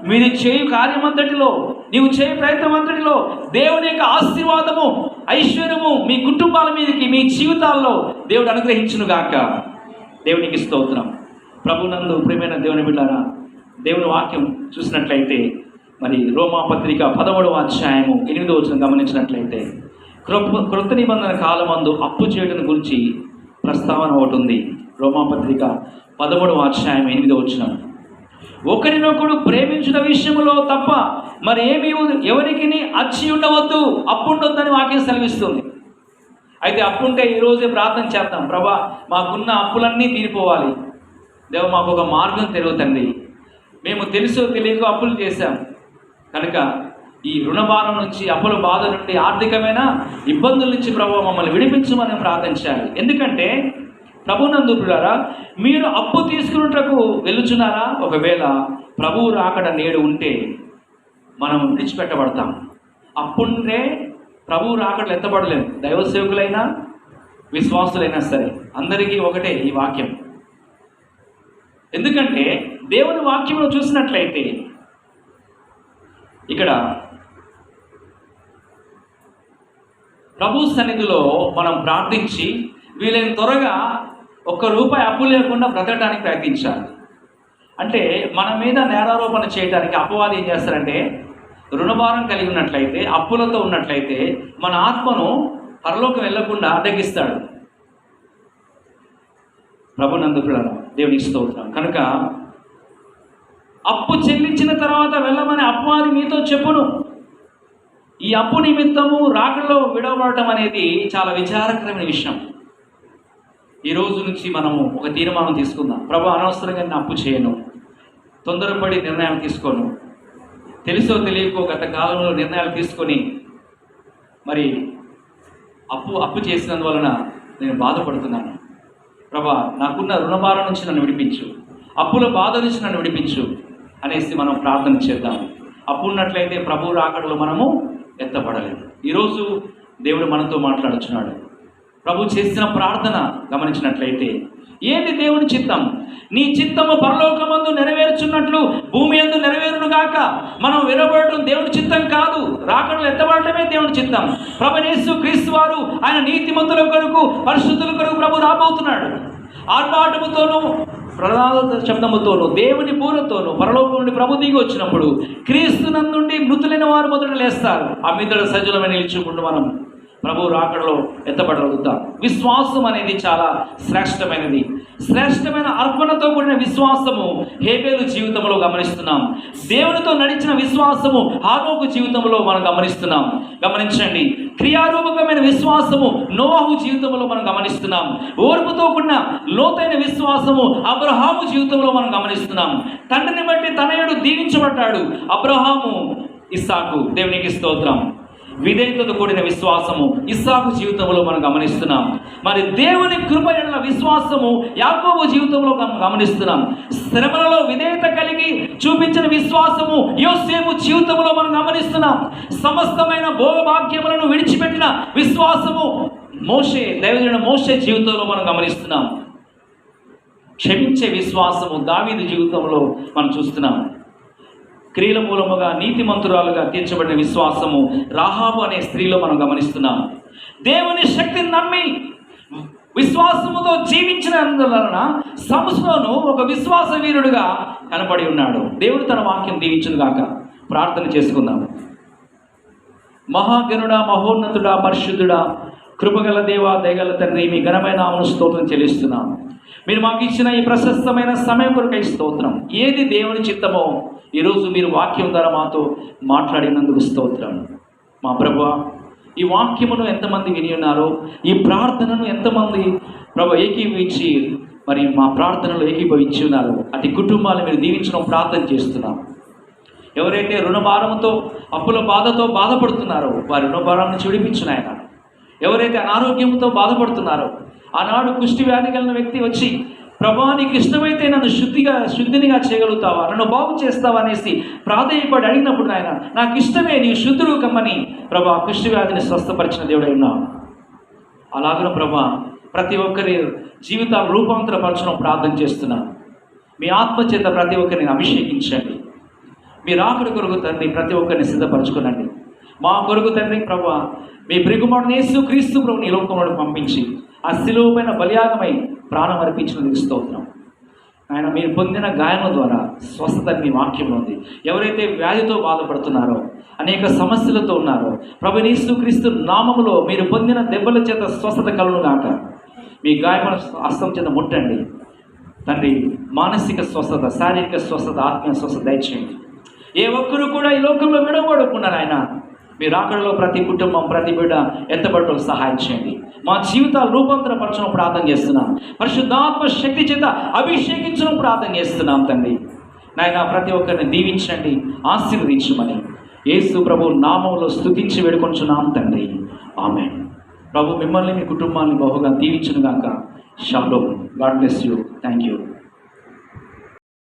మీరు చేయు కార్యమంతటిలో, నీవు చేయు ప్రయత్నం అంతటిలో దేవుని యొక్క ఆశీర్వాదము, ఐశ్వర్యము మీ కుటుంబాల మీదకి, మీ జీవితాల్లో దేవుడు అనుగ్రహించును గాక. దేవునికి స్తోత్రం. ప్రభునందు ప్రియమైన దేవుని బిడ్డారా, దేవుని వాక్యం చూసినట్లయితే, మరి రోమాపత్రిక 11వ అధ్యాయము 8వ వచనం గమనించినట్లయితే, క్రొత్త నిబంధన కాలమందు అప్పు చేయడం గురించి ప్రస్తావన ఒకటి ఉంది. రోమాపత్రిక 11వ అధ్యాయం 8వ వచనం, ఒకరినొకడు ప్రేమించిన విషయంలో తప్ప మరి ఏమీ ఎవరికి అచ్చి ఉండవద్దు, అప్పు ఉండొద్దని వాక్యం సెలవిస్తుంది. అయితే అప్పుంటే ఈరోజే ప్రార్థన చేద్దాం, ప్రభా మాకున్న అప్పులన్నీ తీరిపోవాలి, దేవ మాకు ఒక మార్గం తెరుగుతుంది, మేము తెలుసో తెలియక అప్పులు చేశాం కనుక ఈ రుణభారం నుంచి, అప్పుల బాధ నుండి, ఆర్థికమైన ఇబ్బందుల నుంచి ప్రభు మమ్మల్ని విడిపించమని ప్రార్థించాలి. ఎందుకంటే ప్రభునందు ప్రియులారా, మీరు అప్పు తీసుకున్నటకు వెళ్ళుచున్నారా? ఒకవేళ ప్రభువు రాకడ నేడు ఉంటే మనం విడిచిపెట్టబడతాం. అప్పుంటే ప్రభువు రాకడలు ఎత్తబడలేము. దైవ సేవకులైనా విశ్వాసులైనా సరే అందరికీ ఒకటే ఈ వాక్యం. ఎందుకంటే దేవుని వాక్యంలో చూసినట్లయితే ఇక్కడ ప్రభు సన్నిధిలో మనం ప్రార్థించి వీలైన త్వరగా ₹1 అప్పు లేకుండా బ్రతకడానికి ప్రయత్నించాలి. అంటే మన మీద నేరారోపణ చేయడానికి అపవాది ఏం చేస్తారంటే, రుణభారం కలిగి ఉన్నట్లయితే, అప్పులతో ఉన్నట్లయితే మన ఆత్మను పరలోకం వెళ్లకుండా అడ్డగిస్తాడు. ప్రభునందు ప్రియులారా, దేవునికి స్తోత్రం. కనుక అప్పు చెల్లించిన తర్వాత వెళ్ళమని అపవాది మీతో చెప్పును. ఈ అప్పు నిమిత్తము రాకడలో విడవబడటం అనేది చాలా విచారకరమైన విషయం. ఈ రోజు నుంచి మనము ఒక తీర్మానం తీసుకుందాం. ప్రభు అనవసరంగా నేను అప్పు చేయను, తొందరపడి నిర్ణయాలు తీసుకోను, తెలుసో తెలియకో గత కాలంలో నిర్ణయాలు తీసుకొని మరి అప్పు చేసినందువలన నేను బాధపడుతున్నాను. ప్రభా నాకున్న రుణభారం నుంచి నన్ను విడిపించు, అప్పుల బాధ నుంచి నన్ను విడిపించు అనేసి మనం ప్రార్థన చేద్దాం. అప్పు ఉన్నట్లయితే ప్రభు రాకడలో మనము ఎత్తపడలేదు. ఈరోజు దేవుడు మనతో మాట్లాడుచున్నాడు. ప్రభు చేసిన ప్రార్థన గమనించినట్లయితే, ఏంటి దేవుని చిత్తం? నీ చిత్తము పరలోకమందు నెరవేర్చున్నట్లు భూమి యందు నెరవేరును గాక. మనం వినబడటం దేవుని చిత్తం కాదు, రాకడలు ఎత్తబడటమే దేవుని చిత్తం. ప్రభువు యేసుక్రీస్తు వారు ఆయన నీతిమంతుల కొరకు, పరిశుద్ధుల కొరకు ప్రభు రాబోతున్నాడు. ఆర్భాటముతోనూ ప్రధాన శబ్దముతోనూ దేవుని పూరతోనూ పరలోకం నుండి ప్రభు దిగి వచ్చినప్పుడు క్రీస్తు నందుండి మృతులైన వారు మొదట లేస్తారు. ఆ మిద్దడ సజ్జలమైన నిలిచినప్పుడు మనం ప్రభు రాకడలో ఎత్తబడగలుగుతాం. విశ్వాసం అనేది చాలా శ్రేష్టమైనది. శ్రేష్టమైన అర్పణతో కూడిన విశ్వాసము హేబేలు జీవితంలో గమనిస్తున్నాం. దేవునితో నడిచిన విశ్వాసము హానోకు జీవితంలో మనం గమనిస్తున్నాం. గమనించండి, క్రియారూపకమైన విశ్వాసము నోవాహు జీవితంలో మనం గమనిస్తున్నాం. ఓర్పుతో కూడిన లోతైన విశ్వాసము అబ్రహాము జీవితంలో మనం గమనిస్తున్నాం. తండ్రిని బట్టి తనయుడు దీవించబడ్డాడు అబ్రహాము, ఇస్సాకు. దేవునికి స్తోత్రం. విధేయతతో కూడిన విశ్వాసము ఇస్సాకు జీవితంలో మనం గమనిస్తున్నాం. మరి దేవుని కృప ఎడల విశ్వాసము యాకోబు జీవితంలో గమనిస్తున్నాం. శ్రమలలో విధేయత కలిగి చూపించిన విశ్వాసము యోసేపు జీవితంలో మనం గమనిస్తున్నాం. సమస్తమైన భోగభాగ్యములను విడిచిపెట్టిన విశ్వాసము దైవజనుడైన మోషే జీవితంలో మనం గమనిస్తున్నాం. క్షమించే విశ్వాసము దావీదు జీవితంలో మనం చూస్తున్నాం. క్రియల మూలముగా నీతిమంతురాలుగా తీర్చబడిన విశ్వాసము రాహాబు అనే స్త్రీలో మనం గమనిస్తున్నాం. దేవుని శక్తిని నమ్మి విశ్వాసముతో జీవించినందువలన సంసోను ఒక విశ్వాస వీరుడుగా కనపడి ఉన్నాడు. దేవుడు తన వాక్యం దీవించును గాక. ప్రార్థన చేసుకుందాం. మహాగణుడా, మహోన్నతుడా, పరిశుద్ధుడా, కృపగల దేవా, దయగల తండ్రి, మీ ఘనమైన నామమున స్తోత్రం చెల్లిస్తున్నాం. మీరు మాకు ఇచ్చిన ఈ ప్రశస్తమైన సమయం కొరకై స్తోత్రం. ఏది దేవుని చిత్తమో ఈరోజు మీరు వాక్యం ద్వారా మాతో మాట్లాడినందుకు స్తోత్రం. మా ప్రభువా, ఈ వాక్యమును ఎంతమంది విని ఉన్నారో, ఈ ప్రార్థనను ఎంతమంది ప్రభు ఏకీభవించి మరి మా ప్రార్థనలో ఏకీభవించి ఉన్నారో అతి కుటుంబాలు మీరు దీవించడం ప్రార్థన చేస్తున్నాం. ఎవరైతే రుణభారంతో అప్పుల బాధతో బాధపడుతున్నారో వారి రుణభారాన్ని విడిపించును ఆయన. ఎవరైతే అనారోగ్యంతో బాధపడుతున్నారో, ఆనాడు కుష్టి వ్యాధి కలిగిన వ్యక్తి వచ్చి ప్రభా నీకు ఇష్టమైతే నన్ను శుద్ధినిగా చేయగలుగుతావా, నన్ను బాగు చేస్తావా అనేసి ప్రాధేయపడి అడిగినప్పుడు ఆయన నాకు ఇష్టమే, నీవు శుద్ధుడు కమ్మని ప్రభా కుష్టి వ్యాధిని స్వస్థపరిచిన దేవుడై ఉన్నావు. అలాగే ప్రభా ప్రతి ఒక్కరి జీవితాలు రూపాంతరపరచడం ప్రార్థన చేస్తున్నాను. మీ ఆత్మచేత ప్రతి ఒక్కరిని అభిషేకించండి. మీ రాకడ కొరకు తండ్రి ప్రతి ఒక్కరిని సిద్ధపరచుకునండి. మా కొరకు తండ్రి ప్రభా మీ ప్రియకుమారుడు యేసు క్రీస్తు ప్రభుని ఈ లోకంలో పంపించి ఆ శిలువపైన బలియాగమై ప్రాణం అర్పించినందుకు స్తోత్రం. ఆయన మీరు పొందిన గాయముల ద్వారా స్వస్థత మీ వాక్యంలో ఉంది. ఎవరైతే వ్యాధితో బాధపడుతున్నారో, అనేక సమస్యలతో ఉన్నారో, ప్రభువైన యేసుక్రీస్తు నామములో మీరు పొందిన దెబ్బల చేత స్వస్థత కలుగును గాక. మీ గాయముల హస్తం చేత ముట్టండి తండ్రి. మానసిక స్వస్థత, శారీరక స్వస్థత, ఆత్మీయ స్వస్థత దయచేయండి. ఏ ఒక్కరు కూడా ఈ లోకంలో విడవబడుకున్నారు ఆయన. మీ రాకడలో ప్రతి కుటుంబం, ప్రతి బిడ్డ ఎత్తబడటం సహాయం చేయండి. మా జీవితాలు రూపాంతరపరచడం ప్రార్థన చేస్తున్నాం. పరిశుద్ధాత్మ శక్తి చేత అభిషేకించడం ప్రార్థన చేస్తున్నాం తండ్రి. నాయన ప్రతి ఒక్కరిని దీవించండి, ఆశీర్వదించమని యేసు ప్రభు నామంలో స్తుతించి వేడుకొంచున్నాం తండ్రి. ఆమేన్. ప్రభు మిమ్మల్ని మీ కుటుంబాన్ని బహుగా దీవించును గాక. Shalom. God bless you. Thank you.